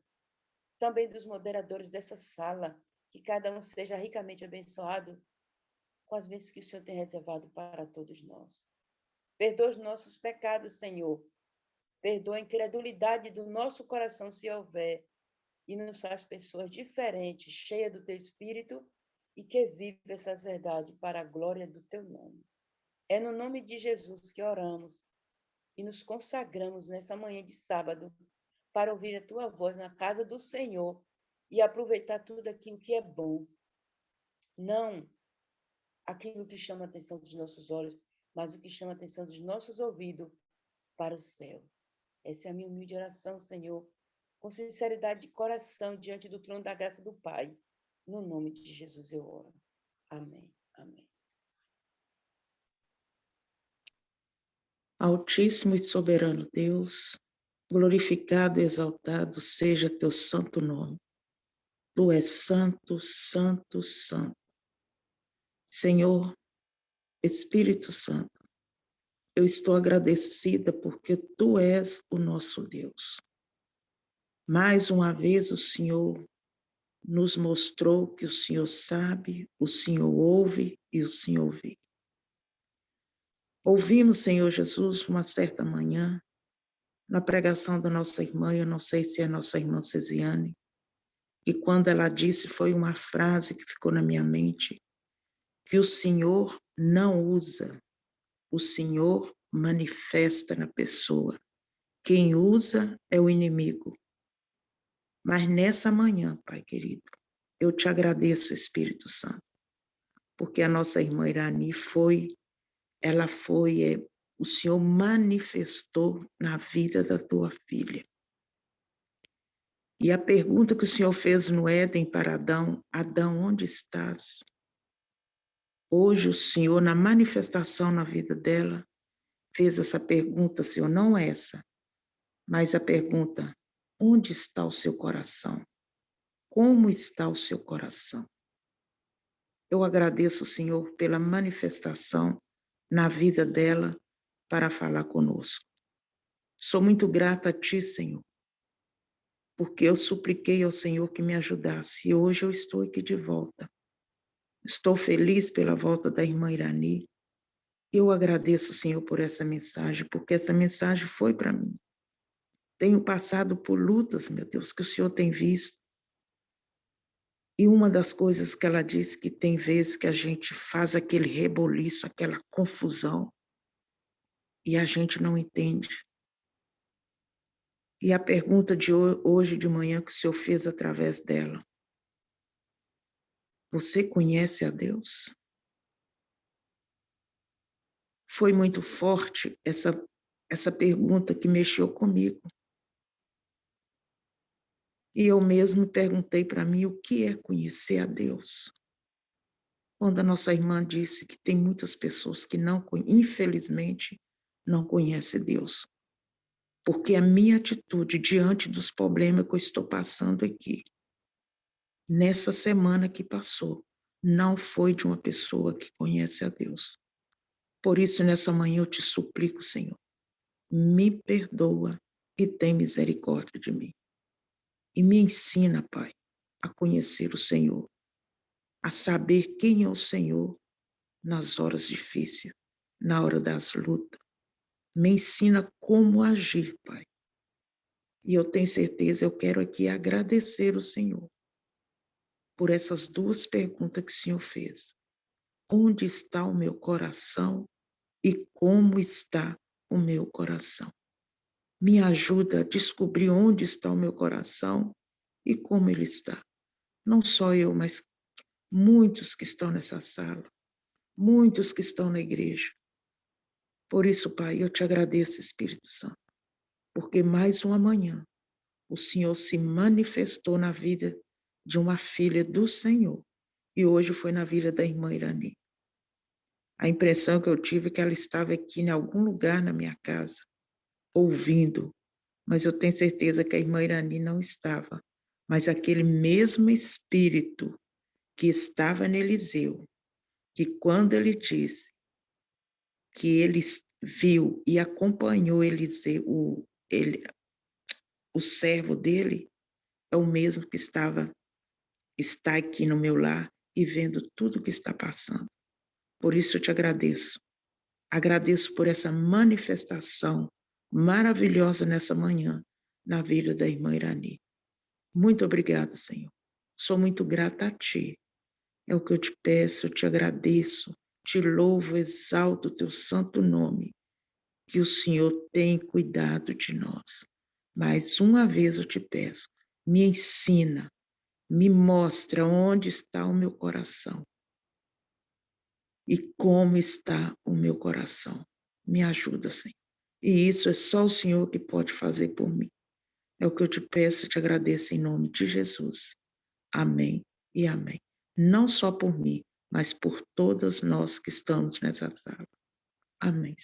também dos moderadores dessa sala, que cada um seja ricamente abençoado com as bênçãos que o Senhor tem reservado para todos nós. Perdoa os nossos pecados, Senhor. Perdoa a incredulidade do nosso coração, se houver, e nos faz pessoas diferentes, cheias do teu Espírito e que vivem essas verdades para a glória do teu nome. É no nome de Jesus que oramos e nos consagramos nessa manhã de sábado para ouvir a tua voz na casa do Senhor e aproveitar tudo aquilo que é bom. Não aquilo que chama a atenção dos nossos olhos, mas o que chama a atenção dos nossos ouvidos para o céu. Essa é a minha humilde oração, Senhor, com sinceridade de coração, diante do trono da graça do Pai. No nome de Jesus eu oro. Amém. Amém. Altíssimo e soberano Deus, glorificado e exaltado seja teu santo nome. Tu és santo, santo, santo. Senhor, Espírito Santo, eu estou agradecida porque tu és o nosso Deus. Mais uma vez o Senhor nos mostrou que o Senhor sabe, o Senhor ouve e o Senhor vê. Ouvimos, Senhor Jesus, uma certa manhã, na pregação da nossa irmã, eu não sei se é a nossa irmã Cesiane, e quando ela disse, foi uma frase que ficou na minha mente, que o Senhor não usa, o Senhor manifesta na pessoa. Quem usa é o inimigo. Mas nessa manhã, Pai querido, eu te agradeço, Espírito Santo, porque a nossa irmã Irani o Senhor manifestou na vida da tua filha. E a pergunta que o Senhor fez no Éden para Adão, Adão, onde estás? Hoje o Senhor, na manifestação na vida dela, fez essa pergunta, Senhor, não essa, mas a pergunta, onde está o seu coração? Como está o seu coração? Eu agradeço, Senhor, pela manifestação na vida dela para falar conosco. Sou muito grata a Ti, Senhor, porque eu supliquei ao Senhor que me ajudasse e hoje eu estou aqui de volta. Estou feliz pela volta da irmã Irani. Eu agradeço, Senhor, por essa mensagem, porque essa mensagem foi para mim. Tenho passado por lutas, meu Deus, que o Senhor tem visto. E uma das coisas que ela disse que tem vezes que a gente faz aquele reboliço, aquela confusão, e a gente não entende. E a pergunta de hoje de manhã que o Senhor fez através dela: você conhece a Deus? Foi muito forte essa pergunta que mexeu comigo. E eu mesmo perguntei para mim o que é conhecer a Deus. Quando a nossa irmã disse que tem muitas pessoas que não, infelizmente, não conhecem Deus. Porque a minha atitude diante dos problemas que eu estou passando aqui, nessa semana que passou, não foi de uma pessoa que conhece a Deus. Por isso, nessa manhã eu te suplico, Senhor, me perdoa e tem misericórdia de mim. E me ensina, Pai, a conhecer o Senhor, a saber quem é o Senhor nas horas difíceis, na hora das lutas. Me ensina como agir, Pai. E eu tenho certeza, eu quero aqui agradecer o Senhor por essas duas perguntas que o Senhor fez. Onde está o meu coração e como está o meu coração? Me ajuda a descobrir onde está o meu coração e como ele está. Não só eu, mas muitos que estão nessa sala, muitos que estão na igreja. Por isso, Pai, eu te agradeço, Espírito Santo, porque mais uma manhã o Senhor se manifestou na vida de uma filha do Senhor e hoje foi na vida da irmã Irani. A impressão que eu tive é que ela estava aqui em algum lugar na minha casa, ouvindo, mas eu tenho certeza que a irmã Irani não estava, mas aquele mesmo Espírito que estava em Eliseu, que quando ele disse que ele viu e acompanhou Eliseu, o servo dele, é o mesmo que está aqui no meu lar e vendo tudo o que está passando. Por isso eu te agradeço. Agradeço por essa manifestação maravilhosa nessa manhã na vida da irmã Irani. Muito obrigada, Senhor. Sou muito grata a Ti. É o que eu te peço, eu te agradeço, te louvo, exalto o Teu santo nome, que o Senhor tem cuidado de nós. Mais uma vez eu te peço, me ensina, me mostra onde está o meu coração e como está o meu coração. Me ajuda, Senhor. E isso é só o Senhor que pode fazer por mim. É o que eu te peço e te agradeço em nome de Jesus. Amém e amém. Não só por mim, mas por todas nós que estamos nessa sala. Amém.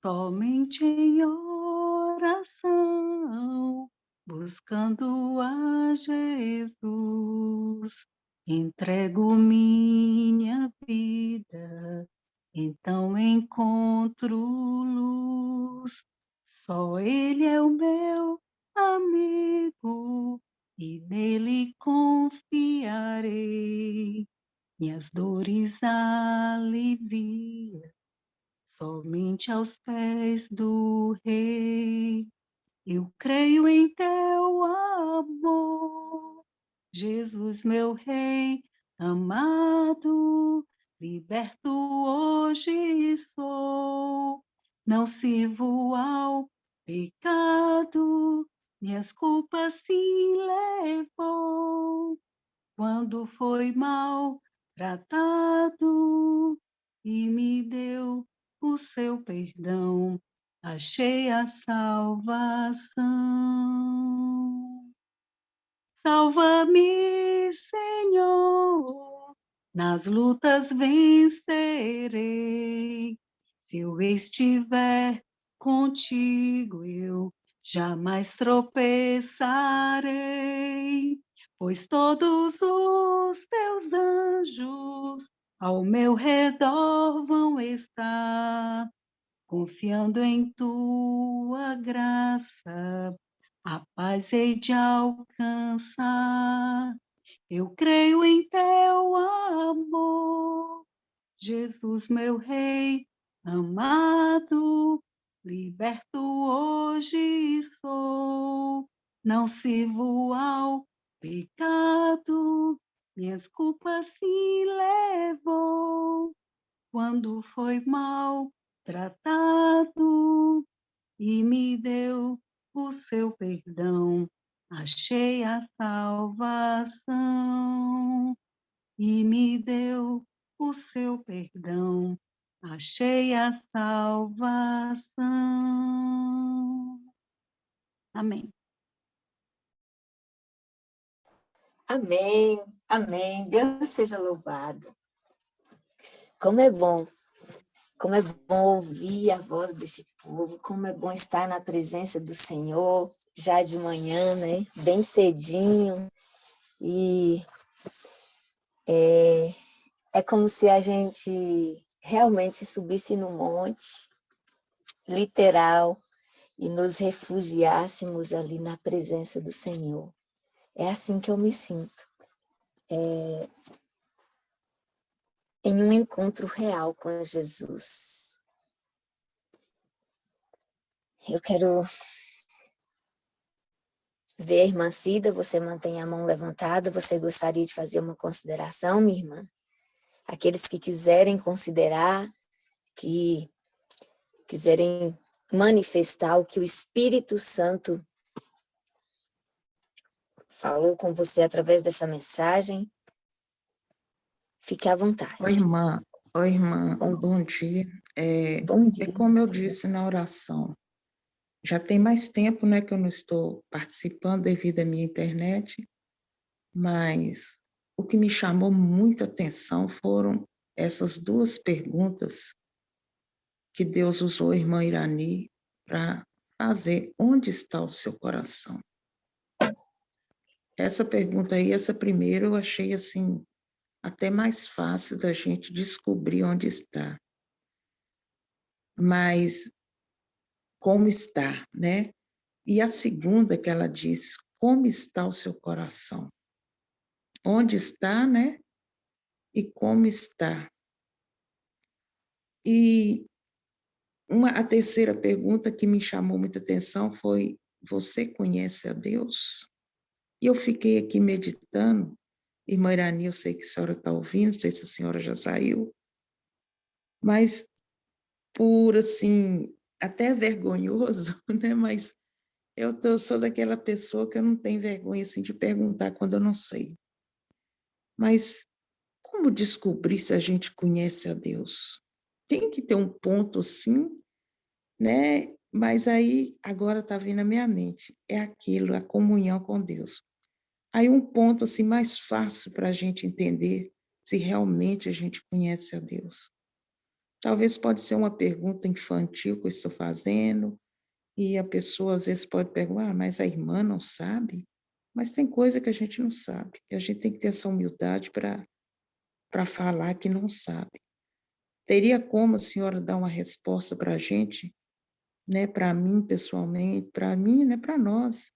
Somente em oração, buscando a Jesus, entrego minha vida, então encontro luz. Só Ele é o meu amigo e nele confiarei. Minhas dores alivia somente aos pés do Rei. Eu creio em teu amor, Jesus, meu Rei amado, liberto hoje sou, não sirvo ao pecado, minhas culpas sim levou, quando foi mal tratado e me deu o seu perdão, achei a salvação. Salva-me, Senhor, nas lutas vencerei. Se eu estiver contigo, eu jamais tropeçarei, pois todos os teus anjos ao meu redor vão estar, confiando em tua graça, a paz hei de alcançar. Eu creio em teu amor, Jesus, meu Rei amado, liberto hoje sou, não sirvo ao pecado, minhas culpas sim levou, quando foi maltratado e me deu o seu perdão, achei a salvação. E me deu o seu perdão, achei a salvação. Amém. Amém, amém. Deus seja louvado. Como é bom ouvir a voz desse povo, como é bom estar na presença do Senhor, já de manhã, né? Bem cedinho. E é como se a gente realmente subisse no monte, literal, e nos refugiássemos ali na presença do Senhor. É assim que eu me sinto. Em um encontro real com Jesus. Eu quero ver a irmã Cida, você mantém a mão levantada, você gostaria de fazer uma consideração, minha irmã? Aqueles que quiserem considerar, que quiserem manifestar o que o Espírito Santo falou com você através dessa mensagem, fique à vontade. Oi, irmã, bom dia. Bom dia. É como eu disse na oração, já tem mais tempo, né, que eu não estou participando devido à minha internet, mas o que me chamou muita atenção foram essas duas perguntas que Deus usou a irmã Irani para fazer. Onde está o seu coração? Essa pergunta aí, essa primeira, eu achei assim, até mais fácil da gente descobrir onde está. Mas como está, né? E a segunda que ela diz, como está o seu coração? Onde está, né? E como está? E a terceira pergunta que me chamou muita atenção foi, você conhece a Deus? E eu fiquei aqui meditando, irmã Irani, eu sei que a senhora está ouvindo, não sei se a senhora já saiu, mas por, assim, até vergonhoso, né? Mas eu sou daquela pessoa que eu não tenho vergonha, assim, de perguntar quando eu não sei. Mas como descobrir se a gente conhece a Deus? Tem que ter um ponto, sim, né? Mas aí, agora está vindo na minha mente, é aquilo, a comunhão com Deus. Aí um ponto, assim, mais fácil para a gente entender se realmente a gente conhece a Deus. Talvez pode ser uma pergunta infantil que eu estou fazendo, e a pessoa às vezes pode perguntar, mas a irmã não sabe? Mas tem coisa que a gente não sabe, e a gente tem que ter essa humildade para falar que não sabe. Teria como a senhora dar uma resposta para a gente, né, para mim pessoalmente, para mim, né, para nós?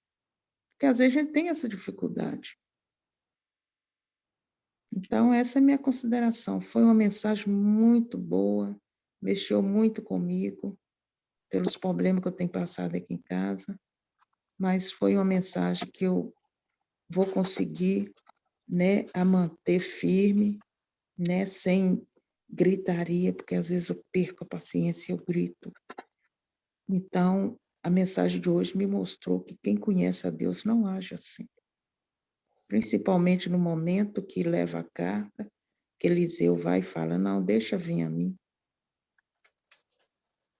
Porque às vezes a gente tem essa dificuldade. Então, essa é a minha consideração. Foi uma mensagem muito boa, mexeu muito comigo, pelos problemas que eu tenho passado aqui em casa, mas foi uma mensagem que eu vou conseguir, né, a manter firme, né, sem gritaria, porque às vezes eu perco a paciência e eu grito. Então, a mensagem de hoje me mostrou que quem conhece a Deus não age assim. Principalmente no momento que leva a carta, que Eliseu vai e fala, não, deixa vir a mim.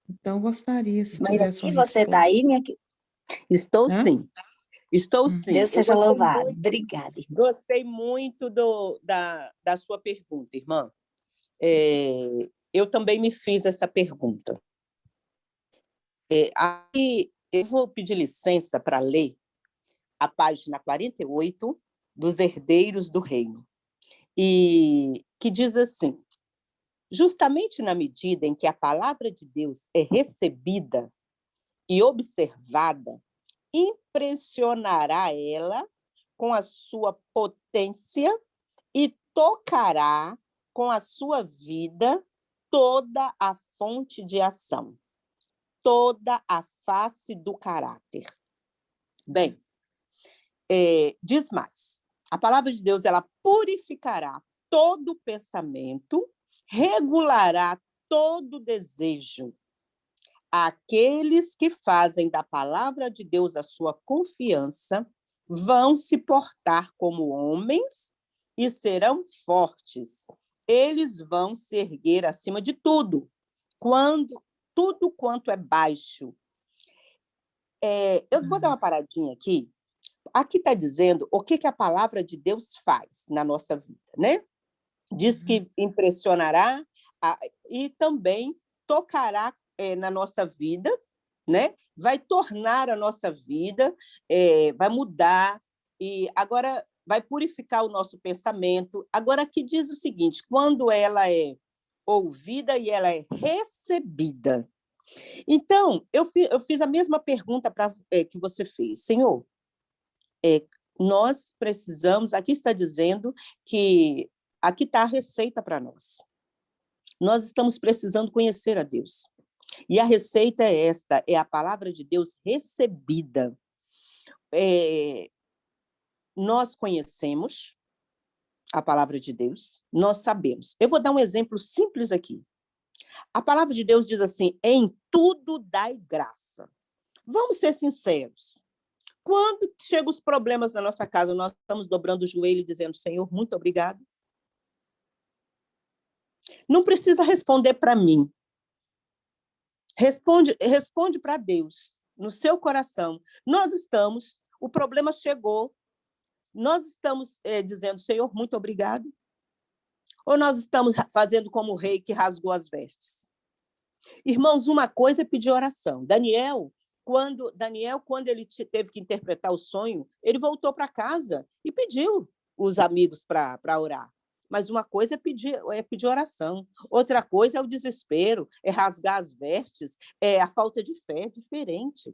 Então, gostaria, se tivesse uma você está aí, minha querida? Estou Hã? sim, estou sim. Deus Eu seja gostei louvado. muito, Obrigada, irmã. gostei muito da sua pergunta, irmã. Eu também me fiz essa pergunta. Aí eu vou pedir licença para ler a página 48 dos Herdeiros do Reino, e que diz assim, justamente na medida em que a palavra de Deus é recebida e observada, impressionará ela com a sua potência e tocará com a sua vida toda a fonte de ação, toda a face do caráter. Bem, diz mais. A palavra de Deus, ela purificará todo pensamento, regulará todo desejo. Aqueles que fazem da palavra de Deus a sua confiança vão se portar como homens e serão fortes. Eles vão se erguer acima de tudo, tudo quanto é baixo. Eu vou dar uma paradinha aqui. Aqui está dizendo o que a palavra de Deus faz na nossa vida, né? Diz que impressionará e também tocará na nossa vida, né? Vai tornar a nossa vida, vai mudar, e agora vai purificar o nosso pensamento. Agora, aqui diz o seguinte, quando ela é ouvida e ela é recebida. Então, eu fiz a mesma pergunta que você fez. Senhor, nós precisamos, aqui está dizendo que aqui está a receita para nós. Nós estamos precisando conhecer a Deus. E a receita é esta, é a palavra de Deus recebida. Nós conhecemos a palavra de Deus, nós sabemos. Eu vou dar um exemplo simples aqui. A palavra de Deus diz assim, em tudo dai graça. Vamos ser sinceros. Quando chegam os problemas na nossa casa, nós estamos dobrando o joelho e dizendo, Senhor, muito obrigado. Não precisa responder para mim. Responde para Deus, no seu coração. O problema chegou, nós estamos dizendo, Senhor, muito obrigado? Ou nós estamos fazendo como o rei que rasgou as vestes? Irmãos, uma coisa é pedir oração. Daniel, quando ele teve que interpretar o sonho, ele voltou para casa e pediu os amigos para orar. Mas uma coisa é pedir oração, outra coisa é o desespero, é rasgar as vestes, é a falta de fé, é diferente.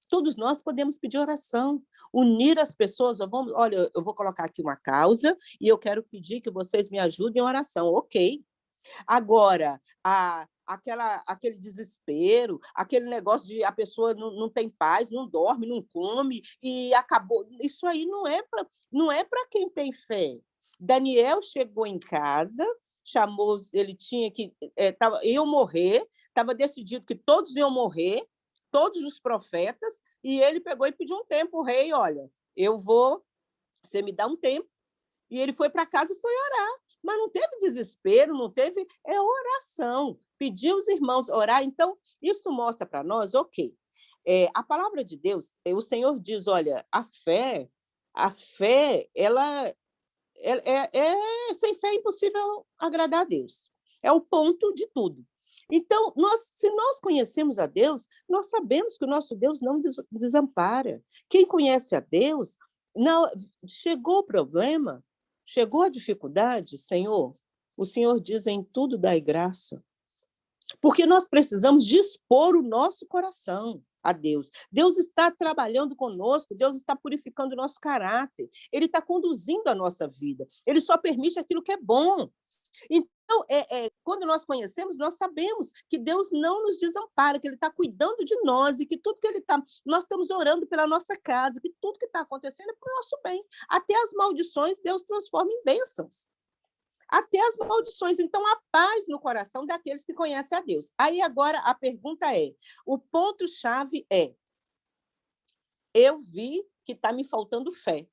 Todos nós podemos pedir oração, unir as pessoas. Olha, eu vou colocar aqui uma causa e eu quero pedir que vocês me ajudem em oração. Ok. Agora, aquele desespero, aquele negócio de a pessoa não tem paz, não dorme, não come, e acabou. Isso aí não é para quem tem fé. Daniel chegou em casa, chamou, ele tinha que iam morrer, estava decidido que todos iam morrer, todos os profetas, e ele pegou e pediu um tempo, o rei, olha, você me dá um tempo, e ele foi para casa e foi orar, mas não teve desespero, não teve, oração, pediu os irmãos orar, então isso mostra para nós, ok, a palavra de Deus, o Senhor diz, olha, a fé, ela sem fé é impossível agradar a Deus. É o ponto de tudo. Então, se nós conhecemos a Deus, nós sabemos que o nosso Deus não desampara. Quem conhece a Deus, chegou o problema, chegou a dificuldade, Senhor, o Senhor diz, em tudo dai graça. Porque nós precisamos dispor o nosso coração a Deus. Deus está trabalhando conosco, Deus está purificando o nosso caráter, Ele está conduzindo a nossa vida, Ele só permite aquilo que é bom. Então, quando nós conhecemos, nós sabemos que Deus não nos desampara, que Ele está cuidando de nós e que tudo que nós estamos orando pela nossa casa, que tudo que está acontecendo é para o nosso bem. Até as maldições, Deus transforma em bênçãos. Até as maldições. Então, a paz no coração daqueles que conhecem a Deus. Aí, agora, a pergunta o ponto-chave eu vi que está me faltando fé.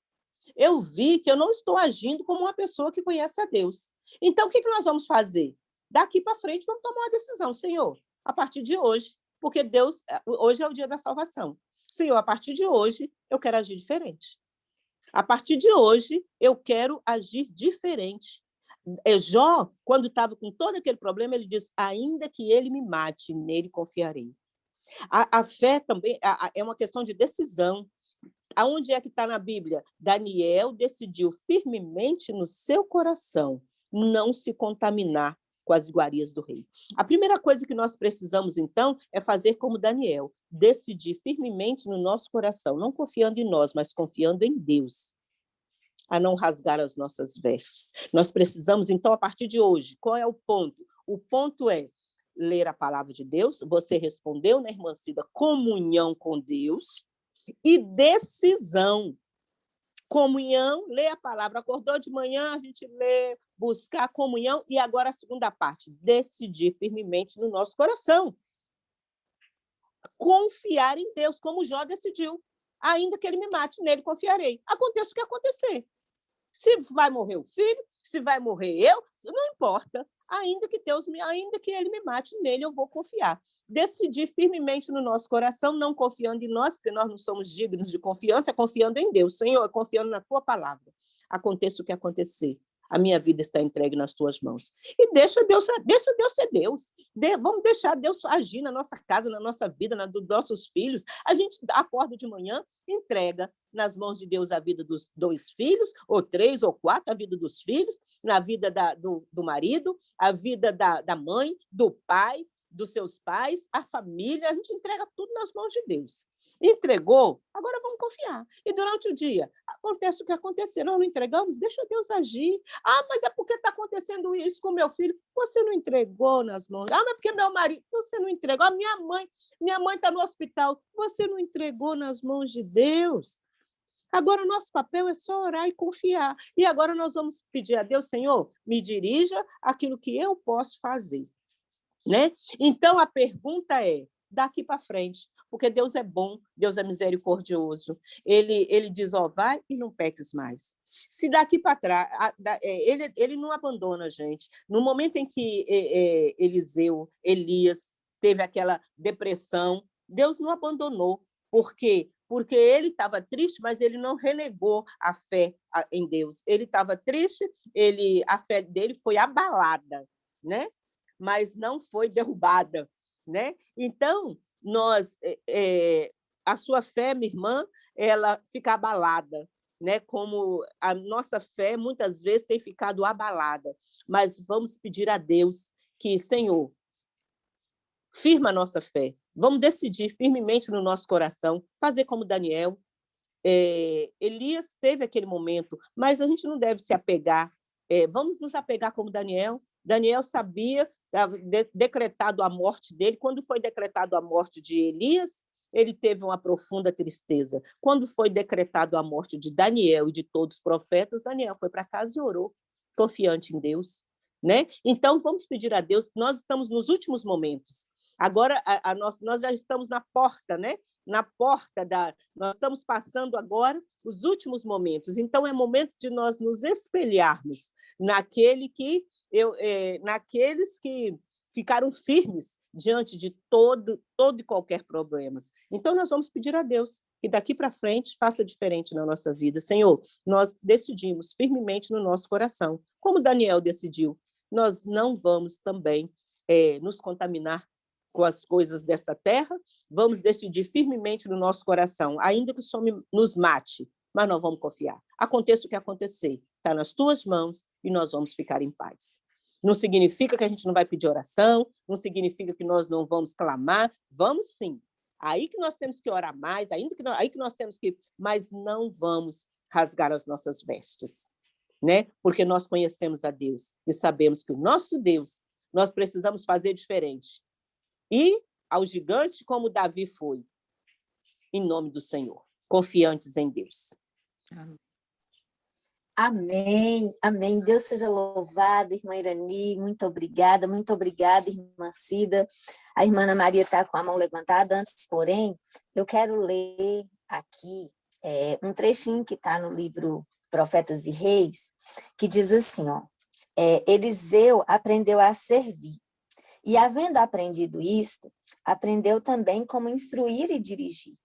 Eu vi que eu não estou agindo como uma pessoa que conhece a Deus. Então, o que nós vamos fazer? Daqui para frente, vamos tomar uma decisão. Senhor, a partir de hoje, porque hoje é o dia da salvação. Senhor, a partir de hoje, eu quero agir diferente. A partir de hoje, eu quero agir diferente. Jó, quando estava com todo aquele problema, ele diz, ainda que ele me mate, nele confiarei. A fé também é uma questão de decisão. Aonde é que está na Bíblia? Daniel decidiu firmemente no seu coração não se contaminar com as iguarias do rei. A primeira coisa que nós precisamos, então, é fazer como Daniel, decidir firmemente no nosso coração, não confiando em nós, mas confiando em Deus, a não rasgar as nossas vestes. Nós precisamos, então, a partir de hoje, qual é o ponto? O ponto é ler a palavra de Deus, você respondeu, né, irmã Cida, comunhão com Deus, e decisão. Comunhão, lê a palavra. Acordou de manhã, a gente lê, buscar comunhão. E agora a segunda parte, decidir firmemente no nosso coração. Confiar em Deus, como Jó decidiu. Ainda que ele me mate, nele confiarei. Aconteça o que acontecer. Se vai morrer o filho, se vai morrer eu, não importa. Ainda que ele me mate, nele eu vou confiar. Decidir firmemente no nosso coração, não confiando em nós, porque nós não somos dignos de confiança, confiando em Deus. Senhor, confiando na tua palavra. Aconteça o que acontecer. A minha vida está entregue nas tuas mãos. E deixa Deus ser Deus. Vamos deixar Deus agir na nossa casa, na nossa vida, dos nossos filhos. A gente acorda de manhã, entrega nas mãos de Deus a vida dos 2 filhos, ou 3 ou 4, a vida dos filhos, na vida do marido, a vida da mãe, do pai, dos seus pais, a família. A gente entrega tudo nas mãos de Deus. Entregou, agora vamos confiar. E durante o dia, acontece o que acontecer. Nós não entregamos, deixa Deus agir. Ah, mas é porque está acontecendo isso com meu filho. Você não entregou nas mãos. Ah, mas é porque meu marido, você não entregou. Minha mãe está no hospital. Você não entregou nas mãos de Deus. Agora, o nosso papel é só orar e confiar. E agora nós vamos pedir a Deus, Senhor, me dirija aquilo que eu posso fazer. Né? Então, a pergunta é, daqui para frente, porque Deus é bom, Deus é misericordioso. Ele diz, vai e não peques mais. Se daqui para trás, ele não abandona a gente. No momento em que Elias teve aquela depressão, Deus não abandonou. Por quê? Porque ele estava triste, mas ele não renegou a fé em Deus. Ele estava triste, a fé dele foi abalada, né? Mas não foi derrubada, né? Então, a sua fé, minha irmã, ela fica abalada, né? Como a nossa fé muitas vezes tem ficado abalada, mas vamos pedir a Deus que, Senhor, firma a nossa fé, vamos decidir firmemente no nosso coração, fazer como Daniel. Elias teve aquele momento, mas a gente não deve se apegar, vamos nos apegar como Daniel. Daniel sabia, estava decretado a morte dele. Quando foi decretado a morte de Elias, ele teve uma profunda tristeza. Quando foi decretado a morte de Daniel e de todos os profetas, Daniel foi para casa e orou, confiante em Deus. Né? Então, vamos pedir a Deus, nós estamos nos últimos momentos. Agora, nós já estamos na porta, né? Nós estamos passando agora os últimos momentos. Então, é momento de nós nos espelharmos naqueles que ficaram firmes diante de todo e qualquer problema. Então, nós vamos pedir a Deus que daqui para frente faça diferente na nossa vida. Senhor, nós decidimos firmemente no nosso coração, como Daniel decidiu, nós não vamos também nos contaminar com as coisas desta terra, vamos decidir firmemente no nosso coração, ainda que o Senhor nos mate, mas nós vamos confiar. Aconteça o que acontecer, está nas tuas mãos e nós vamos ficar em paz. Não significa que a gente não vai pedir oração, não significa que nós não vamos clamar, vamos sim. Aí que nós temos que orar mais, aí que nós temos que, mas não vamos rasgar as nossas vestes, né? Porque nós conhecemos a Deus e sabemos que o nosso Deus, nós precisamos fazer diferente. E ao gigante como Davi foi, em nome do Senhor, confiantes em Deus. Amém, amém. Deus seja louvado, irmã Irani, muito obrigada, irmã Cida. A irmã Ana Maria está com a mão levantada. Antes, porém, eu quero ler aqui um trechinho que está no livro Profetas e Reis, que diz assim, Eliseu aprendeu a servir. E, havendo aprendido isto, aprendeu também como instruir e dirigir.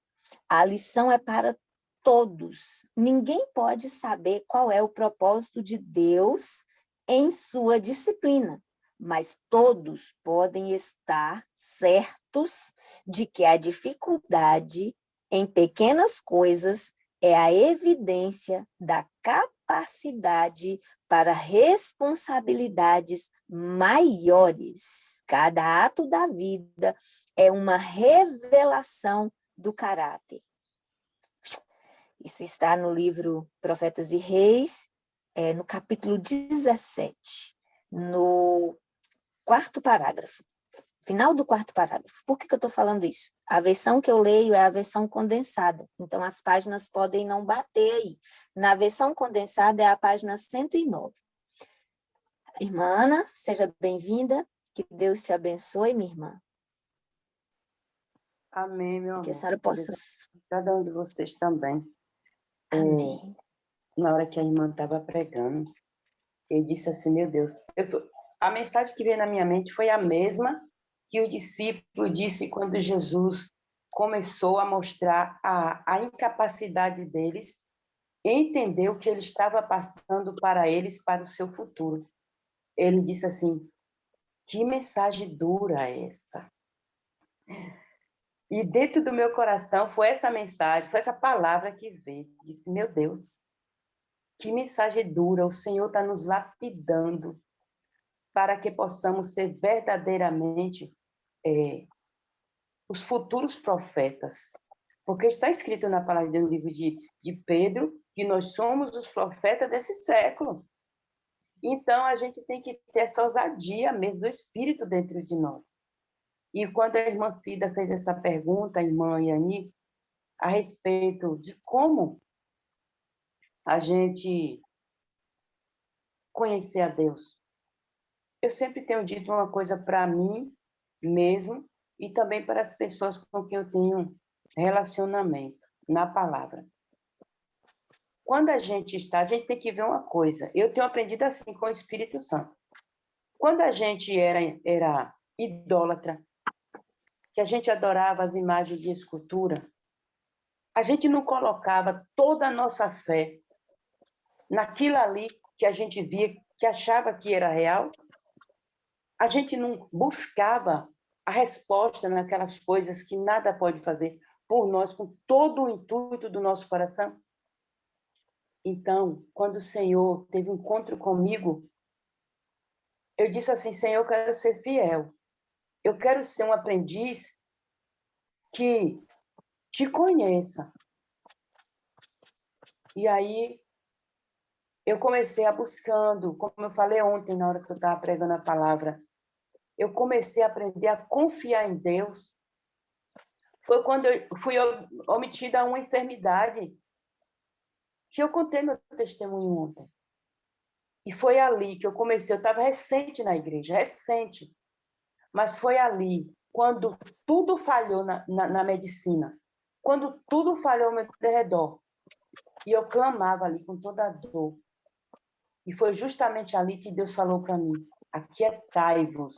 A lição é para todos. Ninguém pode saber qual é o propósito de Deus em sua disciplina, mas todos podem estar certos de que a dificuldade em pequenas coisas é a evidência da capacidade para responsabilidades maiores. Cada ato da vida é uma revelação do caráter. Isso está no livro Profetas e Reis, no capítulo 17, no 4º parágrafo. final do quarto parágrafo. Por que eu estou falando isso? A versão que eu leio é a versão condensada, então as páginas podem não bater aí. Na versão condensada é a página 109. Irmã Ana, seja bem-vinda, que Deus te abençoe, minha irmã. Amém, meu amor. Que a senhora possa... Cada um de vocês também. Amém. Na hora que a irmã estava pregando, eu disse assim, meu Deus, a mensagem que veio na minha mente foi a mesma que o discípulo disse quando Jesus começou a mostrar a incapacidade deles em entender o que ele estava passando para eles, para o seu futuro. Ele disse assim, que mensagem dura é essa? E dentro do meu coração foi essa mensagem, foi essa palavra que veio. Disse, meu Deus, que mensagem dura, o Senhor está nos lapidando para que possamos ser verdadeiramente os futuros profetas. Porque está escrito na palavra do livro de Pedro que nós somos os profetas desse século. Então, a gente tem que ter essa ousadia mesmo do Espírito dentro de nós. E quando a irmã Cida fez essa pergunta, a irmã Yani, a respeito de como a gente conhecer a Deus, eu sempre tenho dito uma coisa para mim mesmo e também para as pessoas com quem eu tenho relacionamento na palavra. Quando a gente tem que ver uma coisa. Eu tenho aprendido assim com o Espírito Santo. Quando a gente era idólatra, que a gente adorava as imagens de escultura, a gente não colocava toda a nossa fé naquilo ali que a gente via, que achava que era real. A gente não buscava a resposta naquelas coisas que nada pode fazer por nós, com todo o intuito do nosso coração. Então, quando o Senhor teve um encontro comigo, eu disse assim, Senhor, eu quero ser fiel. Eu quero ser um aprendiz que te conheça. E aí, eu comecei a buscando, como eu falei ontem, na hora que eu estava pregando a palavra, eu comecei a aprender a confiar em Deus. Foi quando eu fui omitida uma enfermidade, que eu contei meu testemunho ontem. E foi ali que eu comecei, eu estava recente na igreja, recente. Mas foi ali, quando tudo falhou na medicina, quando tudo falhou ao meu redor, e eu clamava ali com toda a dor. E foi justamente ali que Deus falou para mim, aquietai-vos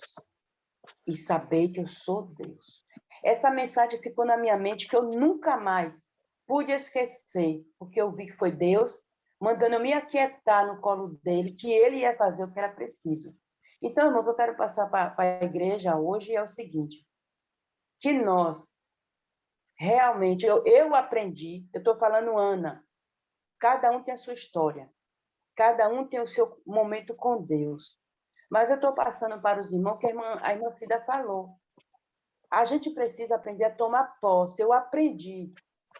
e sabei que eu sou Deus. Essa mensagem ficou na minha mente que eu nunca mais pude esquecer, porque eu vi que foi Deus mandando eu me aquietar no colo dele, que ele ia fazer o que era preciso. Então, irmão, o que eu quero passar para a igreja hoje é o seguinte, que nós, realmente, eu aprendi, eu estou falando Ana, cada um tem a sua história, cada um tem o seu momento com Deus. Mas eu estou passando para os irmãos, que a irmã Cida falou. A gente precisa aprender a tomar posse. Eu aprendi.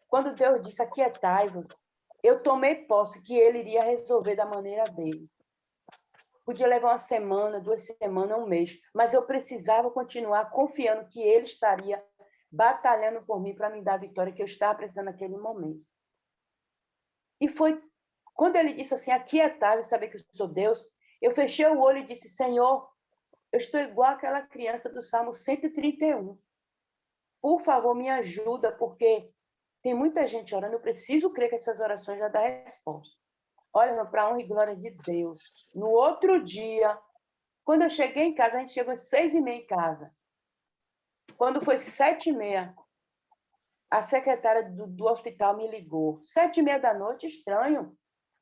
Quando Deus disse, aquietai-vos, eu tomei posse que ele iria resolver da maneira dele. Podia levar uma semana, 2 semanas, um mês, mas eu precisava continuar confiando que ele estaria batalhando por mim para me dar a vitória que eu estava precisando naquele momento. E foi quando ele disse assim, aquietai-vos, saber que eu sou Deus, eu fechei o olho e disse, Senhor, eu estou igual aquela criança do Salmo 131. Por favor, me ajuda, porque tem muita gente orando, eu preciso crer que essas orações já dão resposta. Olha, para a honra e glória de Deus. No outro dia, quando eu cheguei em casa, a gente chegou às 6h30 em casa. Quando foi 7h30, a secretária do hospital me ligou. 7h30 da noite, estranho,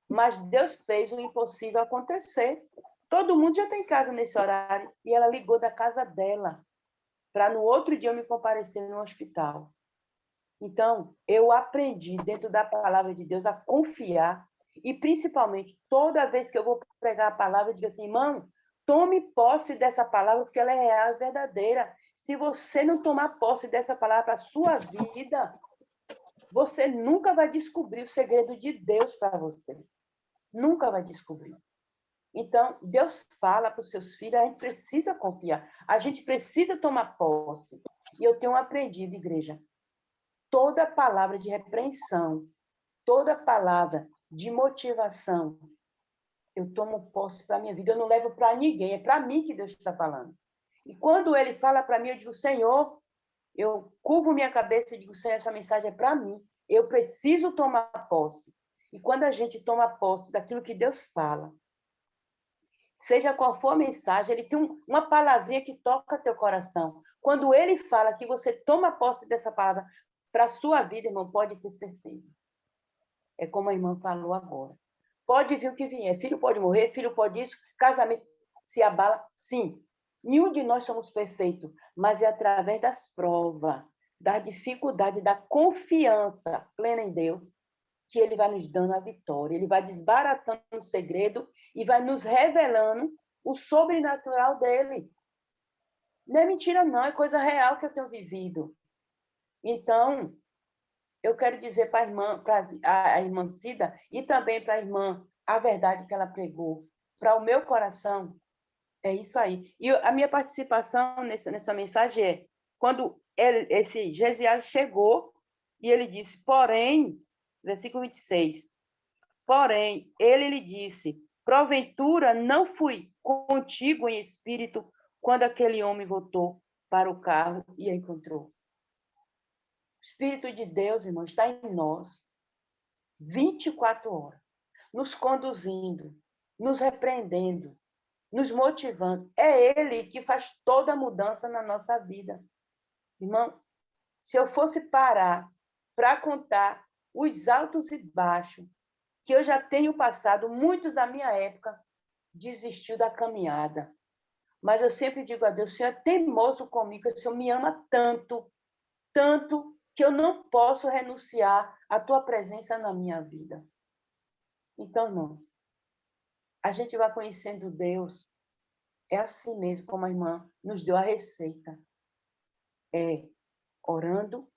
mas Deus fez o impossível acontecer. Todo mundo já está em casa nesse horário. E ela ligou da casa dela, para no outro dia eu me comparecer no hospital. Então, eu aprendi, dentro da palavra de Deus, a confiar. E, principalmente, toda vez que eu vou pregar a palavra, eu digo assim, irmão, tome posse dessa palavra, porque ela é real e verdadeira. Se você não tomar posse dessa palavra para a sua vida, você nunca vai descobrir o segredo de Deus para você. Nunca vai descobrir. Então, Deus fala para os seus filhos, a gente precisa confiar, a gente precisa tomar posse. E eu tenho aprendido, igreja, toda palavra de repreensão, toda palavra de motivação, eu tomo posse para a minha vida, eu não levo para ninguém, é para mim que Deus está falando. E quando ele fala para mim, eu digo, Senhor, eu curvo minha cabeça e digo, Senhor, essa mensagem é para mim, eu preciso tomar posse. E quando a gente toma posse daquilo que Deus fala, seja qual for a mensagem, ele tem uma palavrinha que toca teu coração. Quando ele fala que você toma posse dessa palavra para a sua vida, irmão, pode ter certeza. É como a irmã falou agora. Pode vir o que vier. Filho pode morrer, filho pode isso, casamento se abala. Sim, nenhum de nós somos perfeitos, mas é através das provas, da dificuldade, da confiança plena em Deus, que ele vai nos dando a vitória. Ele vai desbaratando o segredo e vai nos revelando o sobrenatural dele. Não é mentira, não. É coisa real que eu tenho vivido. Então, eu quero dizer para a irmã Cida e também para a irmã a verdade que ela pregou. Para o meu coração, é isso aí. E a minha participação nessa mensagem é, quando esse Gesias chegou e ele disse, porém, versículo 26, porém, ele lhe disse, porventura não fui contigo em espírito quando aquele homem voltou para o carro e a encontrou. O Espírito de Deus, irmão, está em nós 24 horas, nos conduzindo, nos repreendendo, nos motivando. É Ele que faz toda a mudança na nossa vida. Irmão, se eu fosse parar para contar os altos e baixos que eu já tenho passado, muitos da minha época desistiu da caminhada. Mas eu sempre digo a Deus, o Senhor é teimoso comigo, o Senhor me ama tanto, tanto, que eu não posso renunciar à tua presença na minha vida. Então, irmão, a gente vai conhecendo Deus, é assim mesmo como a irmã nos deu a receita. É orando,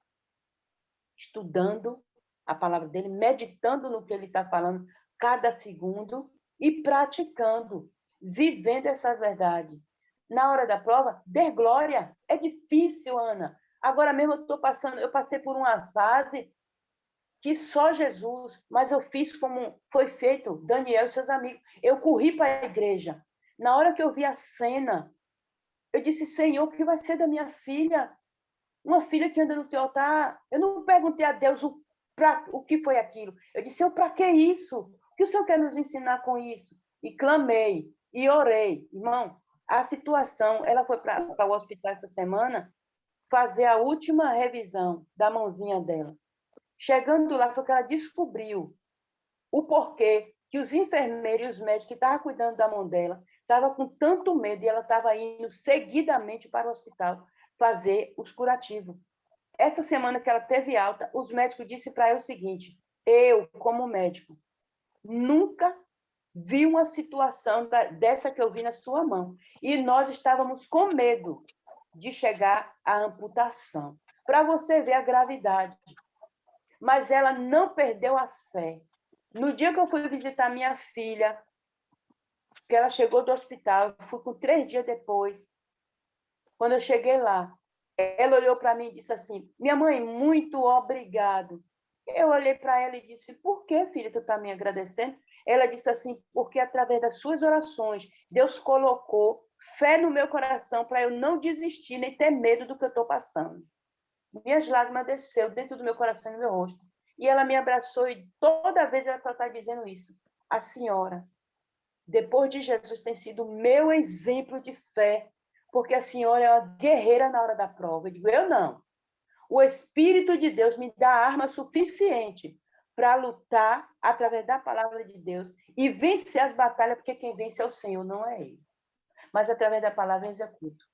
estudando a palavra dele, meditando no que ele está falando cada segundo e praticando, vivendo essas verdades. Na hora da prova, dê glória. É difícil, Ana. Agora mesmo eu passei por uma fase que só Jesus, mas eu fiz como foi feito Daniel e seus amigos. Eu corri para a igreja. Na hora que eu vi a cena, eu disse, Senhor, o que vai ser da minha filha? Uma filha que anda no teu altar. Eu não perguntei a Deus o que foi aquilo. Eu disse, Senhor, para que isso? O que o Senhor quer nos ensinar com isso? E clamei, e orei. Irmão, a situação, ela foi para o hospital essa semana fazer a última revisão da mãozinha dela. Chegando lá, foi que ela descobriu o porquê que os enfermeiros e os médicos que estavam cuidando da mão dela estavam com tanto medo e ela estava indo seguidamente para o hospital fazer os curativos. Essa semana que ela teve alta, os médicos disseram para ela o seguinte, eu, como médico, nunca vi uma situação dessa que eu vi na sua mão. E nós estávamos com medo de chegar à amputação. Para você ver a gravidade. Mas ela não perdeu a fé. No dia que eu fui visitar minha filha, que ela chegou do hospital, eu fui com 3 dias depois. Quando eu cheguei lá, ela olhou para mim e disse assim, minha mãe, muito obrigado. Eu olhei para ela e disse, por que, filha, tu está me agradecendo? Ela disse assim, porque através das suas orações, Deus colocou fé no meu coração para eu não desistir, nem ter medo do que eu estou passando. Minhas lágrimas desceram dentro do meu coração e no meu rosto. E ela me abraçou e toda vez ela está dizendo isso. A senhora, depois de Jesus, tem sido meu exemplo de fé, porque a senhora é uma guerreira na hora da prova. Eu digo, eu não. O Espírito de Deus me dá arma suficiente para lutar através da palavra de Deus e vencer as batalhas, porque quem vence é o Senhor, não é Ele. Mas através da palavra eu executo.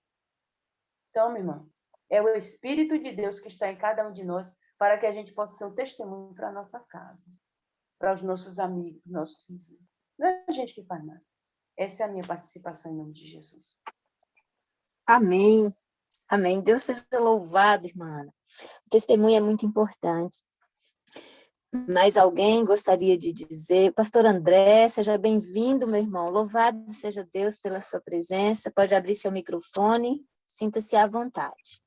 Então, minha irmã, é o Espírito de Deus que está em cada um de nós para que a gente possa ser um testemunho para a nossa casa, para os nossos amigos, nossos vizinhos. Não é a gente que faz nada. Essa é a minha participação em nome de Jesus. Amém. Amém. Deus seja louvado, irmã Ana. O testemunho é muito importante. Mais alguém gostaria de dizer? Pastor André, seja bem-vindo, meu irmão. Louvado seja Deus pela sua presença. Pode abrir seu microfone. Sinta-se à vontade.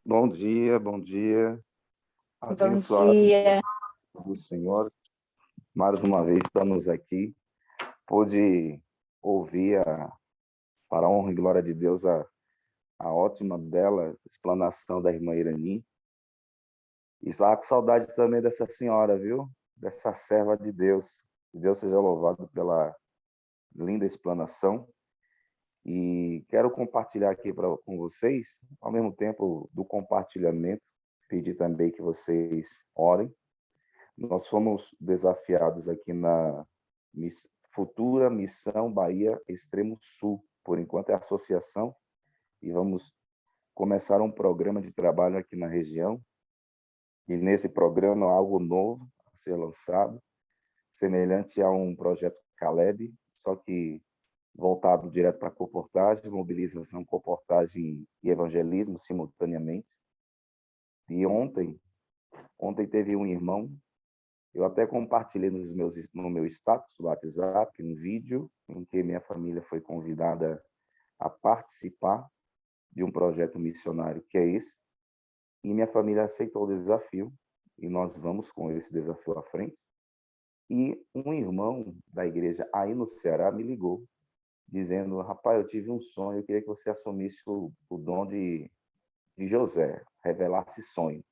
Bom dia, bom dia. Bom Abençoado dia. do Senhor. Mais uma vez estamos aqui. Pude ouvir, para a honra e glória de Deus, a ótima, bela explanação da irmã Irani. E estava com saudade também dessa senhora, viu? Dessa serva de Deus. Que Deus seja louvado pela linda explanação. E quero compartilhar aqui com vocês, ao mesmo tempo do compartilhamento, pedir também que vocês orem. Nós fomos desafiados aqui na futura Missão Bahia Extremo Sul, por enquanto é associação, e vamos começar um programa de trabalho aqui na região. E nesse programa algo novo a ser lançado, semelhante a um projeto Caleb, só que voltado direto para a comportagem, mobilização, comportagem e evangelismo simultaneamente. E ontem teve um irmão, eu até compartilhei no meu status do WhatsApp, um vídeo em que minha família foi convidada a participar de um projeto missionário que é esse, e minha família aceitou o desafio, e nós vamos com esse desafio à frente. E um irmão da igreja aí no Ceará me ligou, dizendo: rapaz, eu tive um sonho, eu queria que você assumisse o dom de José, revelasse sonho.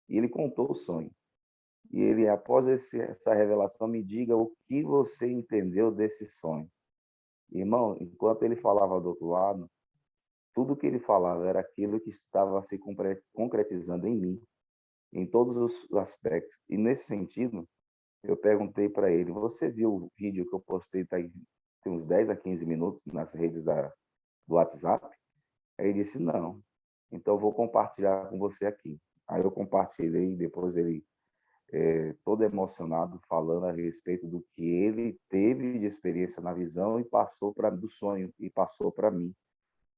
E ele contou o sonho. E ele, após essa revelação, me diga o que você entendeu desse sonho. Irmão, enquanto ele falava do outro lado, tudo que ele falava era aquilo que estava se concretizando em mim, em todos os aspectos. E nesse sentido, eu perguntei para ele: você viu o vídeo que eu postei tem uns 10 a 15 minutos nas redes do WhatsApp? Aí ele disse: não. Então eu vou compartilhar com você aqui. Aí eu compartilhei, depois ele todo emocionado, falando a respeito do que ele teve de experiência na visão e passou do sonho e passou para mim.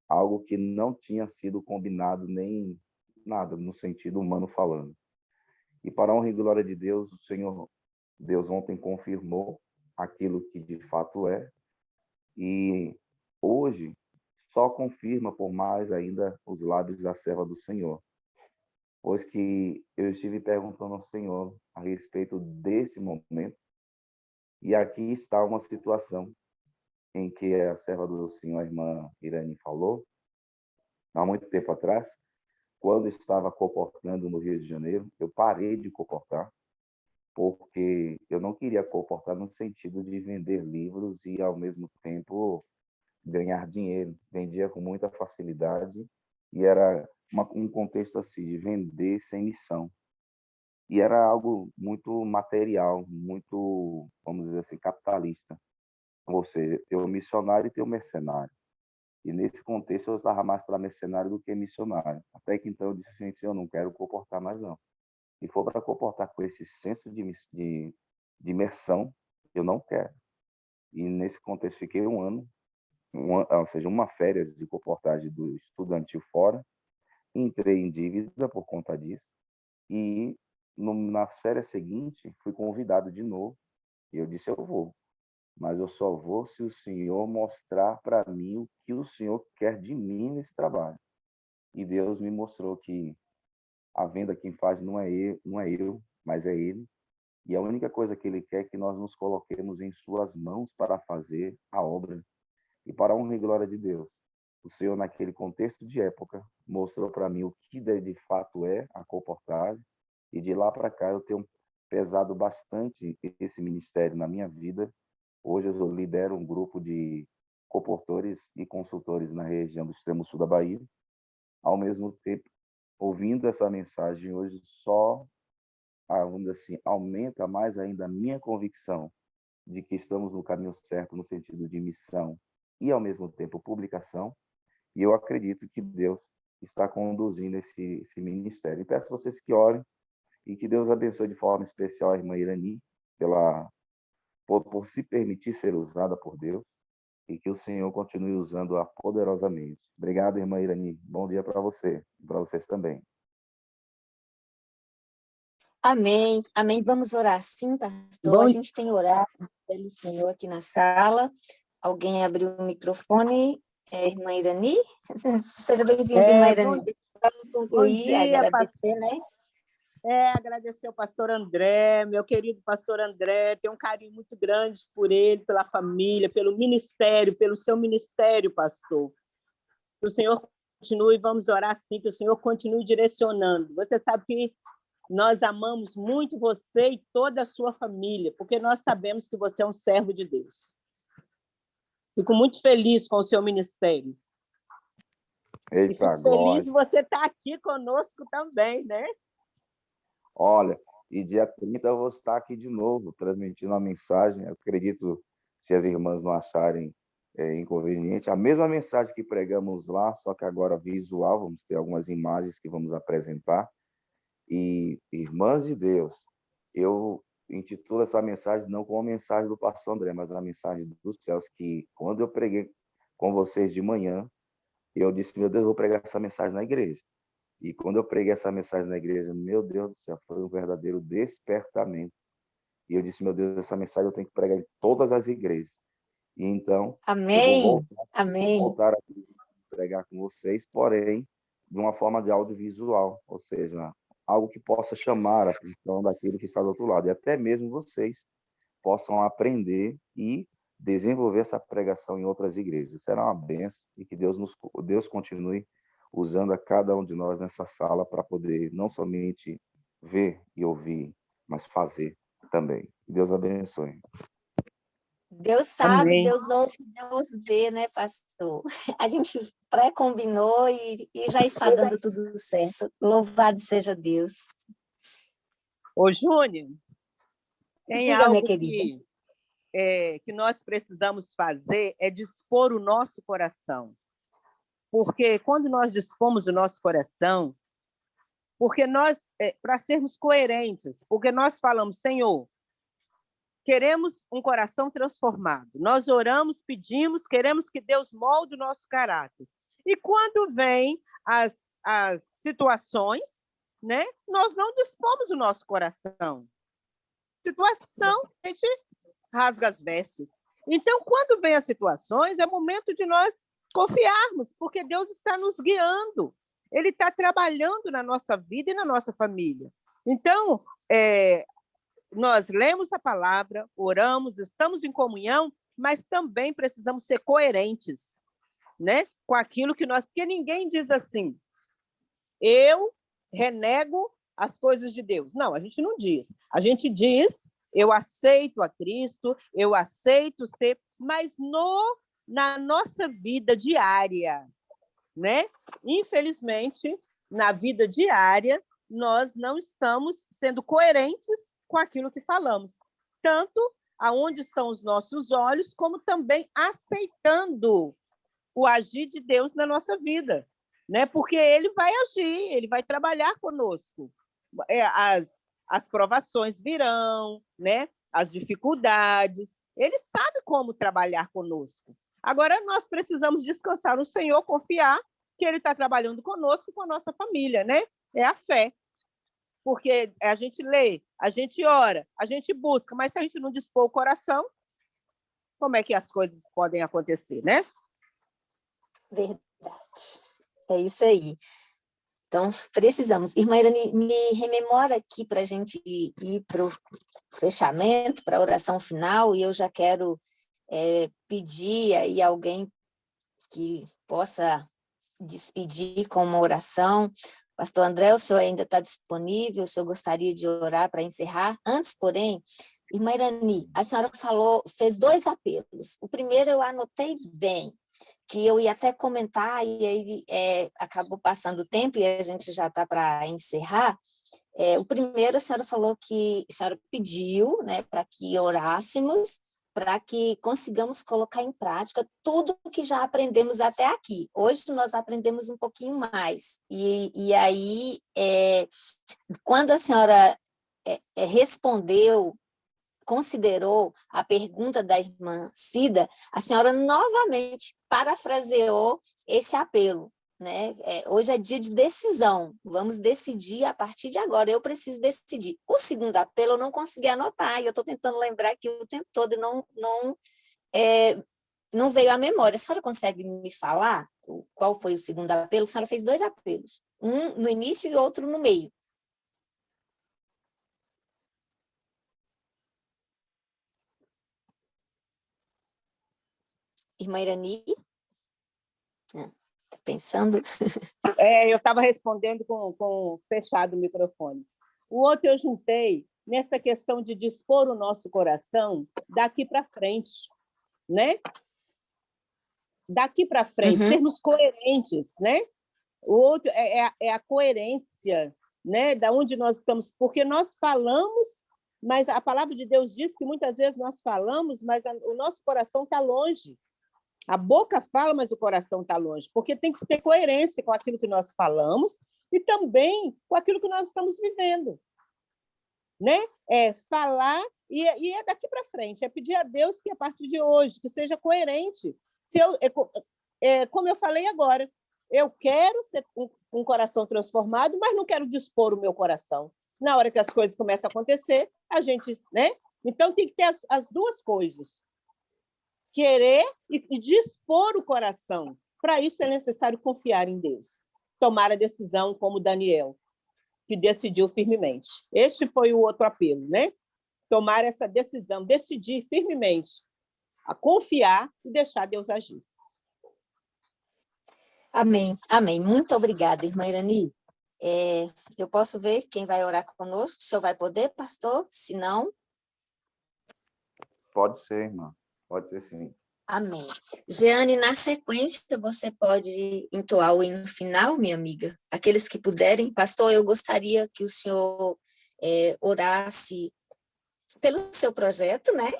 Algo que não tinha sido combinado nem nada, no sentido humano falando. E para a honra e glória de Deus, o Senhor Deus ontem confirmou aquilo que de fato é, e hoje só confirma por mais ainda os lábios da serva do Senhor. Pois que eu estive perguntando ao Senhor a respeito desse momento, e aqui está uma situação em que a serva do Senhor, a irmã Irani, falou, há muito tempo atrás, quando estava comportando no Rio de Janeiro, eu parei de comportar, porque eu não queria comportar no sentido de vender livros e, ao mesmo tempo, ganhar dinheiro. Vendia com muita facilidade e era um contexto assim, de vender sem missão. E era algo muito material, muito, vamos dizer assim, capitalista. Ou seja, ter o missionário e ter o mercenário. E nesse contexto eu estava mais para mercenário do que missionário. Até que então eu disse assim: eu não quero comportar mais não. E for para comportar com esse senso de imersão, eu não quero. E nesse contexto fiquei um ano, ou seja, uma férias de comportagem do estudantil fora, entrei em dívida por conta disso, e nas férias seguintes fui convidado de novo, e eu disse: eu vou, mas eu só vou se o Senhor mostrar para mim o que o Senhor quer de mim nesse trabalho. E Deus me mostrou que a venda quem faz não é eu, mas é Ele. E a única coisa que Ele quer é que nós nos coloquemos em suas mãos para fazer a obra. E para a honra e glória de Deus, o Senhor, naquele contexto de época, mostrou para mim o que de fato é a comportagem. E de lá para cá eu tenho pesado bastante esse ministério na minha vida. Hoje eu lidero um grupo de comportores e consultores na região do extremo sul da Bahia. Ao mesmo tempo, ouvindo essa mensagem hoje, só, vamos dizer assim, aumenta mais ainda a minha convicção de que estamos no caminho certo no sentido de missão e, ao mesmo tempo, publicação. E eu acredito que Deus está conduzindo esse ministério. E peço a vocês que orem e que Deus abençoe de forma especial a irmã Irani por se permitir ser usada por Deus, e que o Senhor continue usando-a poderosamente. Obrigado, irmã Irani. Bom dia para você e para vocês também. Amém, amém. Vamos orar sim, pastor. Bom, A gente tem orado pelo Senhor aqui na sala. Alguém abriu o microfone. Irmã Irani? Seja bem-vinda, irmã Irani. Vamos bom concluir, dia, agradecer, né? agradecer ao pastor André, meu querido pastor André, tenho um carinho muito grande por ele, pela família, pelo ministério, pelo seu ministério, pastor. Que o Senhor continue, vamos orar sim, que o Senhor continue direcionando. Você sabe que nós amamos muito você e toda a sua família, porque nós sabemos que você é um servo de Deus. Fico muito feliz com o seu ministério. Eita, e fico feliz de você estar aqui conosco também, né? Olha, e dia 30 eu vou estar aqui de novo, transmitindo a mensagem. Eu acredito, se as irmãs não acharem inconveniente, a mesma mensagem que pregamos lá, só que agora visual, vamos ter algumas imagens que vamos apresentar. E, irmãs de Deus, eu intitulo essa mensagem não como a mensagem do pastor André, mas a mensagem dos céus, que quando eu preguei com vocês de manhã, eu disse, meu Deus, eu vou pregar essa mensagem na igreja. E quando eu preguei essa mensagem na igreja, meu Deus do céu, foi um verdadeiro despertamento. E eu disse, meu Deus, essa mensagem eu tenho que pregar em todas as igrejas. E então, Amém, eu vou amém. voltar a pregar com vocês, porém, de uma forma de audiovisual, ou seja, algo que possa chamar a atenção daquele que está do outro lado. E até mesmo vocês possam aprender e desenvolver essa pregação em outras igrejas. Será uma bênção e que Deus continue usando a cada um de nós nessa sala para poder não somente ver e ouvir, mas fazer também. Deus abençoe. Deus sabe, Amém. Deus ouve, Deus vê, né, pastor? A gente pré-combinou e já está dando tudo certo. Louvado seja Deus. Ô, Júnior, tem Diga, minha algo querida. que nós precisamos fazer, é dispor o nosso coração. Porque quando nós dispomos o nosso coração, porque nós, para sermos coerentes, porque nós falamos, Senhor, queremos um coração transformado. Nós oramos, pedimos, queremos que Deus molde o nosso caráter. E quando vem as situações, né, nós não dispomos o nosso coração. Situação, a gente rasga as vestes. Então, quando vem as situações, é momento de nós confiarmos, porque Deus está nos guiando. Ele está trabalhando na nossa vida e na nossa família. Então, nós lemos a palavra, oramos, estamos em comunhão, mas também precisamos ser coerentes, né, com aquilo que nós... Porque ninguém diz assim, eu renego as coisas de Deus. Não, a gente não diz. A gente diz, eu aceito a Cristo, eu aceito ser... Mas na nossa vida diária, né? Infelizmente, na vida diária, nós não estamos sendo coerentes com aquilo que falamos. Tanto aonde estão os nossos olhos, como também aceitando o agir de Deus na nossa vida, né? Porque ele vai agir, ele vai trabalhar conosco. As provações virão, né? As dificuldades. Ele sabe como trabalhar conosco. Agora, nós precisamos descansar no Senhor, confiar que Ele está trabalhando conosco, com a nossa família, né? É a fé. Porque a gente lê, a gente ora, a gente busca, mas se a gente não dispor o coração, como é que as coisas podem acontecer, né? Verdade. É isso aí. Então, precisamos. Irmã Irani, me rememora aqui para a gente ir para o fechamento, para a oração final, e eu já quero pedir aí alguém que possa despedir com uma oração. Pastor André, o senhor ainda está disponível? O senhor gostaria de orar para encerrar? Antes, porém, irmã Irani, a senhora fez 2 apelos. O primeiro eu anotei bem, que eu ia até comentar, e aí acabou passando o tempo e a gente já está para encerrar. O primeiro, a senhora falou que a senhora pediu, né, para que orássemos, para que consigamos colocar em prática tudo que já aprendemos até aqui. Hoje nós aprendemos um pouquinho mais. E aí, quando a senhora respondeu, considerou a pergunta da irmã Cida, a senhora novamente parafraseou esse apelo. né? Hoje é dia de decisão, vamos decidir a partir de agora, eu preciso decidir. O segundo apelo eu não consegui anotar, e eu estou tentando lembrar aqui o tempo todo, e não veio à memória. A senhora consegue me falar qual foi o segundo apelo? A senhora fez 2 apelos, um no início e outro no meio. Irmã Irani? Está pensando? Eu estava respondendo com fechado o microfone. O outro eu juntei nessa questão de dispor o nosso coração daqui para frente, né? Daqui para frente, sermos coerentes, né? O outro é a coerência, né? Da onde nós estamos, porque nós falamos, mas a palavra de Deus diz que muitas vezes nós falamos, mas o nosso coração está longe. A boca fala, mas o coração está longe, porque tem que ter coerência com aquilo que nós falamos e também com aquilo que nós estamos vivendo, né? É falar e é daqui para frente, é pedir a Deus que a partir de hoje que seja coerente. Como eu falei agora, eu quero ser um coração transformado, mas não quero dispor o meu coração. Na hora que as coisas começam a acontecer, a gente, né? Então tem que ter as duas coisas. Querer e dispor o coração. Para isso é necessário confiar em Deus. Tomar a decisão como Daniel, que decidiu firmemente. Este foi o outro apelo, né? Tomar essa decisão, decidir firmemente, a confiar e deixar Deus agir. Amém, amém. Muito obrigada, irmã Irani. Eu posso ver quem vai orar conosco? O senhor vai poder, pastor? Se não... Pode ser, irmã. Pode ser, sim. Amém. Jeane, na sequência, você pode entoar o hino final, minha amiga? Aqueles que puderem. Pastor, eu gostaria que o senhor orasse pelo seu projeto, né?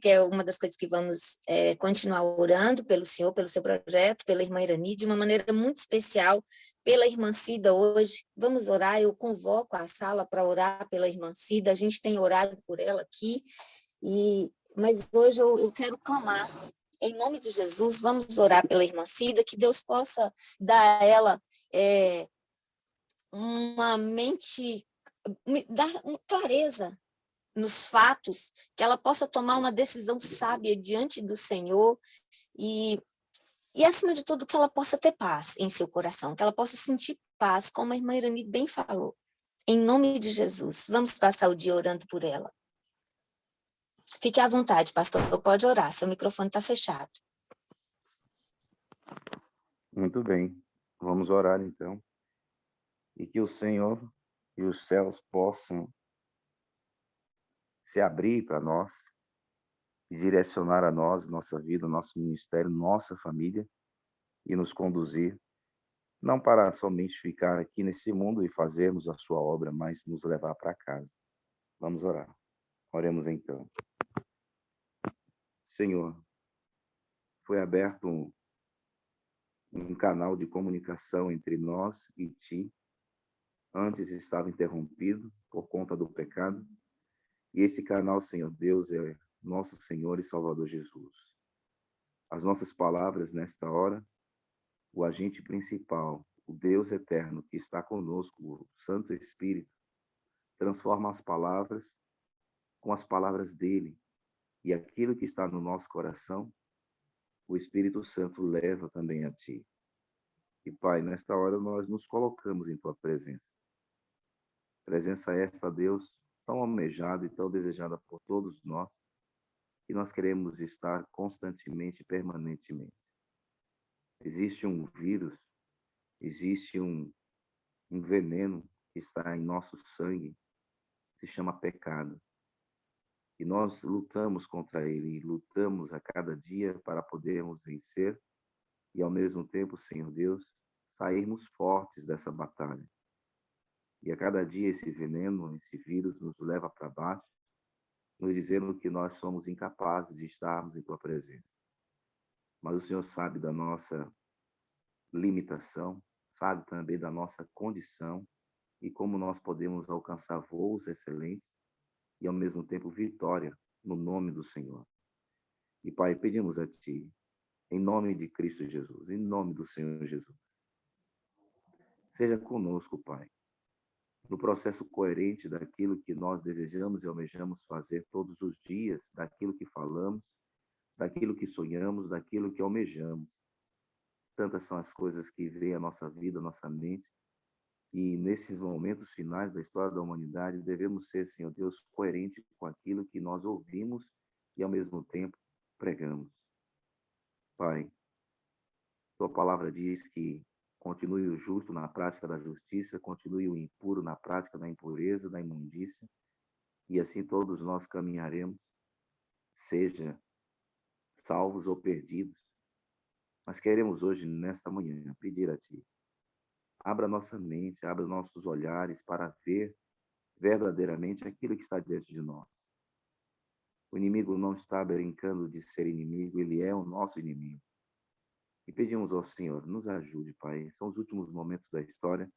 Que é uma das coisas que vamos continuar orando pelo senhor, pelo seu projeto, pela irmã Irani, de uma maneira muito especial, pela irmã Cida hoje. Vamos orar, eu convoco a sala para orar pela irmã Cida, a gente tem orado por ela aqui, mas hoje eu quero clamar, em nome de Jesus, vamos orar pela irmã Cida, que Deus possa dar a ela uma mente, dar uma clareza nos fatos, que ela possa tomar uma decisão sábia diante do Senhor e acima de tudo, que ela possa ter paz em seu coração, que ela possa sentir paz, como a irmã Irani bem falou. Em nome de Jesus, vamos passar o dia orando por ela. Fique à vontade, pastor, pode orar, seu microfone está fechado. Muito bem, vamos orar então. E que o Senhor e os céus possam se abrir para nós e direcionar a nós, nossa vida, nosso ministério, nossa família e nos conduzir, não para somente ficar aqui nesse mundo e fazermos a sua obra, mas nos levar para casa. Vamos orar. Oremos então. Senhor, foi aberto um canal de comunicação entre nós e Ti. Antes estava interrompido por conta do pecado. E esse canal, Senhor Deus, é nosso Senhor e Salvador Jesus. As nossas palavras nesta hora, o agente principal, o Deus eterno que está conosco, o Santo Espírito, transforma as palavras com as palavras dele. E aquilo que está no nosso coração, o Espírito Santo leva também a Ti. E, Pai, nesta hora nós nos colocamos em Tua presença. Presença esta, Deus, tão almejada e tão desejada por todos nós, que nós queremos estar constantemente e permanentemente. Existe um vírus, existe um veneno que está em nosso sangue, se chama pecado. E nós lutamos contra ele, e lutamos a cada dia para podermos vencer e, ao mesmo tempo, Senhor Deus, sairmos fortes dessa batalha. E a cada dia esse veneno, esse vírus nos leva para baixo, nos dizendo que nós somos incapazes de estarmos em Tua presença. Mas o Senhor sabe da nossa limitação, sabe também da nossa condição e como nós podemos alcançar voos excelentes e, ao mesmo tempo, vitória no nome do Senhor. E, Pai, pedimos a Ti, em nome de Cristo Jesus, em nome do Senhor Jesus, Seja conosco, Pai, no processo coerente daquilo que nós desejamos e almejamos fazer todos os dias, daquilo que falamos, daquilo que sonhamos, daquilo que almejamos. Tantas são as coisas que vêm à nossa vida, à nossa mente, e nesses momentos finais da história da humanidade, devemos ser, Senhor Deus, coerentes com aquilo que nós ouvimos e, ao mesmo tempo, pregamos. Pai, tua palavra diz que continue o justo na prática da justiça, continue o impuro na prática da impureza, da imundícia, e assim todos nós caminharemos, seja salvos ou perdidos. Mas queremos hoje, nesta manhã, pedir a Ti, abra nossa mente, abra nossos olhares para ver verdadeiramente aquilo que está diante de nós. O inimigo não está brincando de ser inimigo, ele é o nosso inimigo. E pedimos ao Senhor, nos ajude, Pai. São os últimos momentos da história.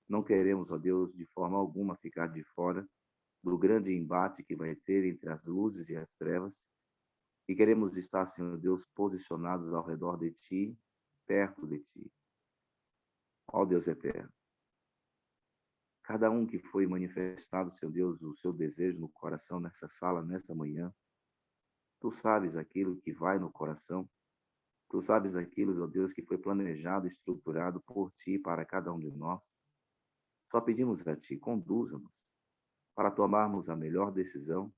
Não queremos, ó Deus, de forma alguma ficar de fora do grande embate que vai ter entre as luzes e as trevas. E queremos estar, Senhor Deus, posicionados ao redor de Ti, perto de Ti. Ó Deus eterno, cada um que foi manifestado, Senhor Deus, o seu desejo no coração nessa sala, nesta manhã, Tu sabes aquilo que vai no coração, Tu sabes aquilo, ó Deus, que foi planejado, estruturado por Ti para cada um de nós. Só pedimos a Ti, conduza-nos para tomarmos a melhor decisão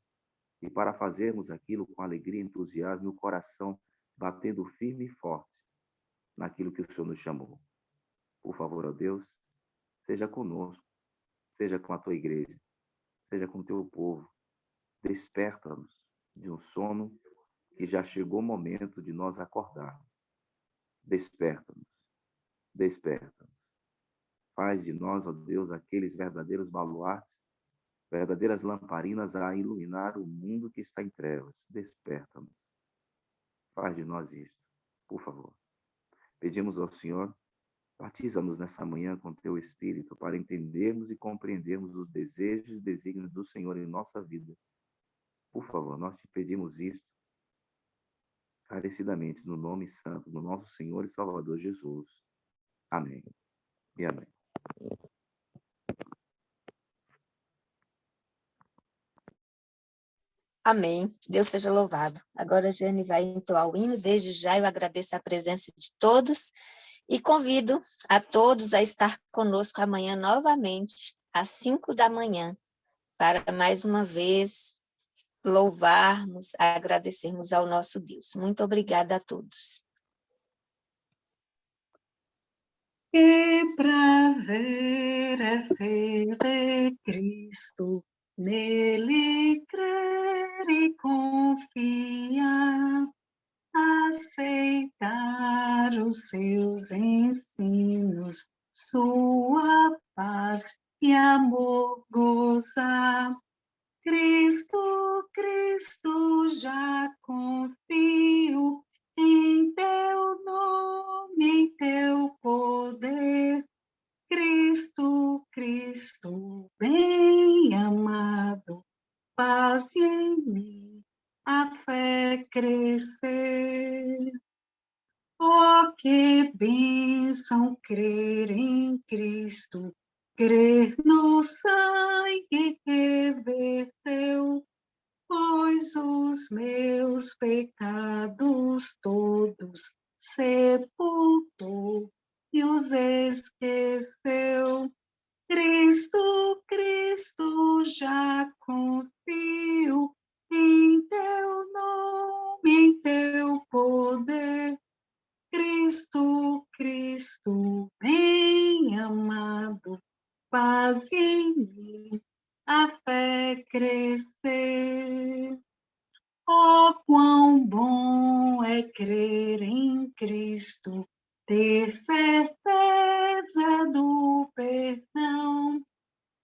e para fazermos aquilo com alegria e entusiasmo e o coração batendo firme e forte naquilo que o Senhor nos chamou. Por favor, ó Deus, seja conosco, seja com a Tua igreja, seja com o Teu povo. Desperta-nos de um sono que já chegou o momento de nós acordarmos. Desperta-nos, desperta-nos. Faz de nós, ó Deus, aqueles verdadeiros baluartes, verdadeiras lamparinas a iluminar o mundo que está em trevas. Desperta-nos. Faz de nós isto, por favor. Pedimos ao Senhor, batiza-nos nessa manhã com Teu Espírito para entendermos e compreendermos os desejos e desígnios do Senhor em nossa vida. Por favor, nós te pedimos isto carecidamente no nome santo do nosso Senhor e Salvador Jesus. Amém e amém. Amém. Deus seja louvado. Agora a Jane vai entoar o hino. Desde já eu agradeço a presença de todos e convido a todos a estar conosco amanhã novamente, às 5 da manhã, para mais uma vez louvarmos, agradecermos ao nosso Deus. Muito obrigada a todos. Que prazer é ser de Cristo, nele crer e confiar, aceitar os seus ensinos, sua paz e amor gozar. Cristo, Cristo, já confio em Teu nome, em Teu poder. Cristo, Cristo, bem amado, faz em mim a fé crescer. Oh, que bênção crer em Cristo, crer no sangue que verteu, pois os meus pecados todos sepultou e os esqueceu. Cristo, Cristo, já confio em Teu nome, em Teu poder. Cristo, Cristo, bem amado, faz em mim a fé crescer. Oh, quão bom é crer em Cristo, ter certeza do perdão,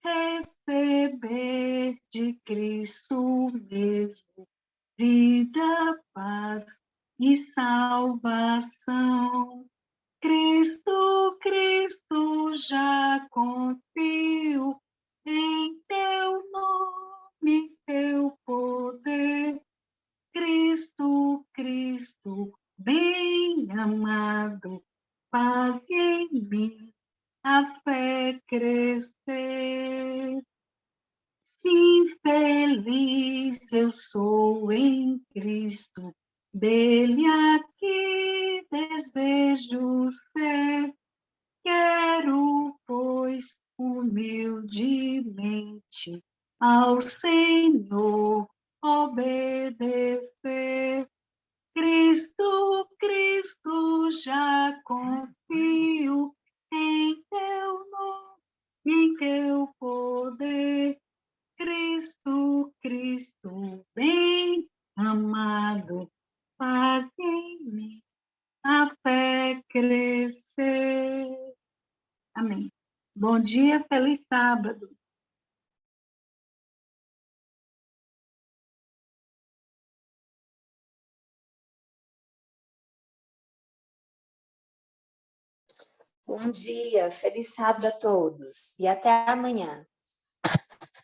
receber de Cristo mesmo vida, paz e salvação. Cristo, Cristo, já confio em Teu nome, em Teu poder. Cristo, Cristo, bem amado, faz em mim a fé crescer. Sim, feliz eu sou em Cristo, dele aqui desejo ser. Quero, pois, humildemente ao Senhor obedecer. Cristo, Cristo, já confio em teu nome, em teu poder. Cristo, Cristo, bem amado, faz em mim a fé crescer. Amém. Bom dia, feliz sábado. Bom dia, feliz sábado a todos e até amanhã.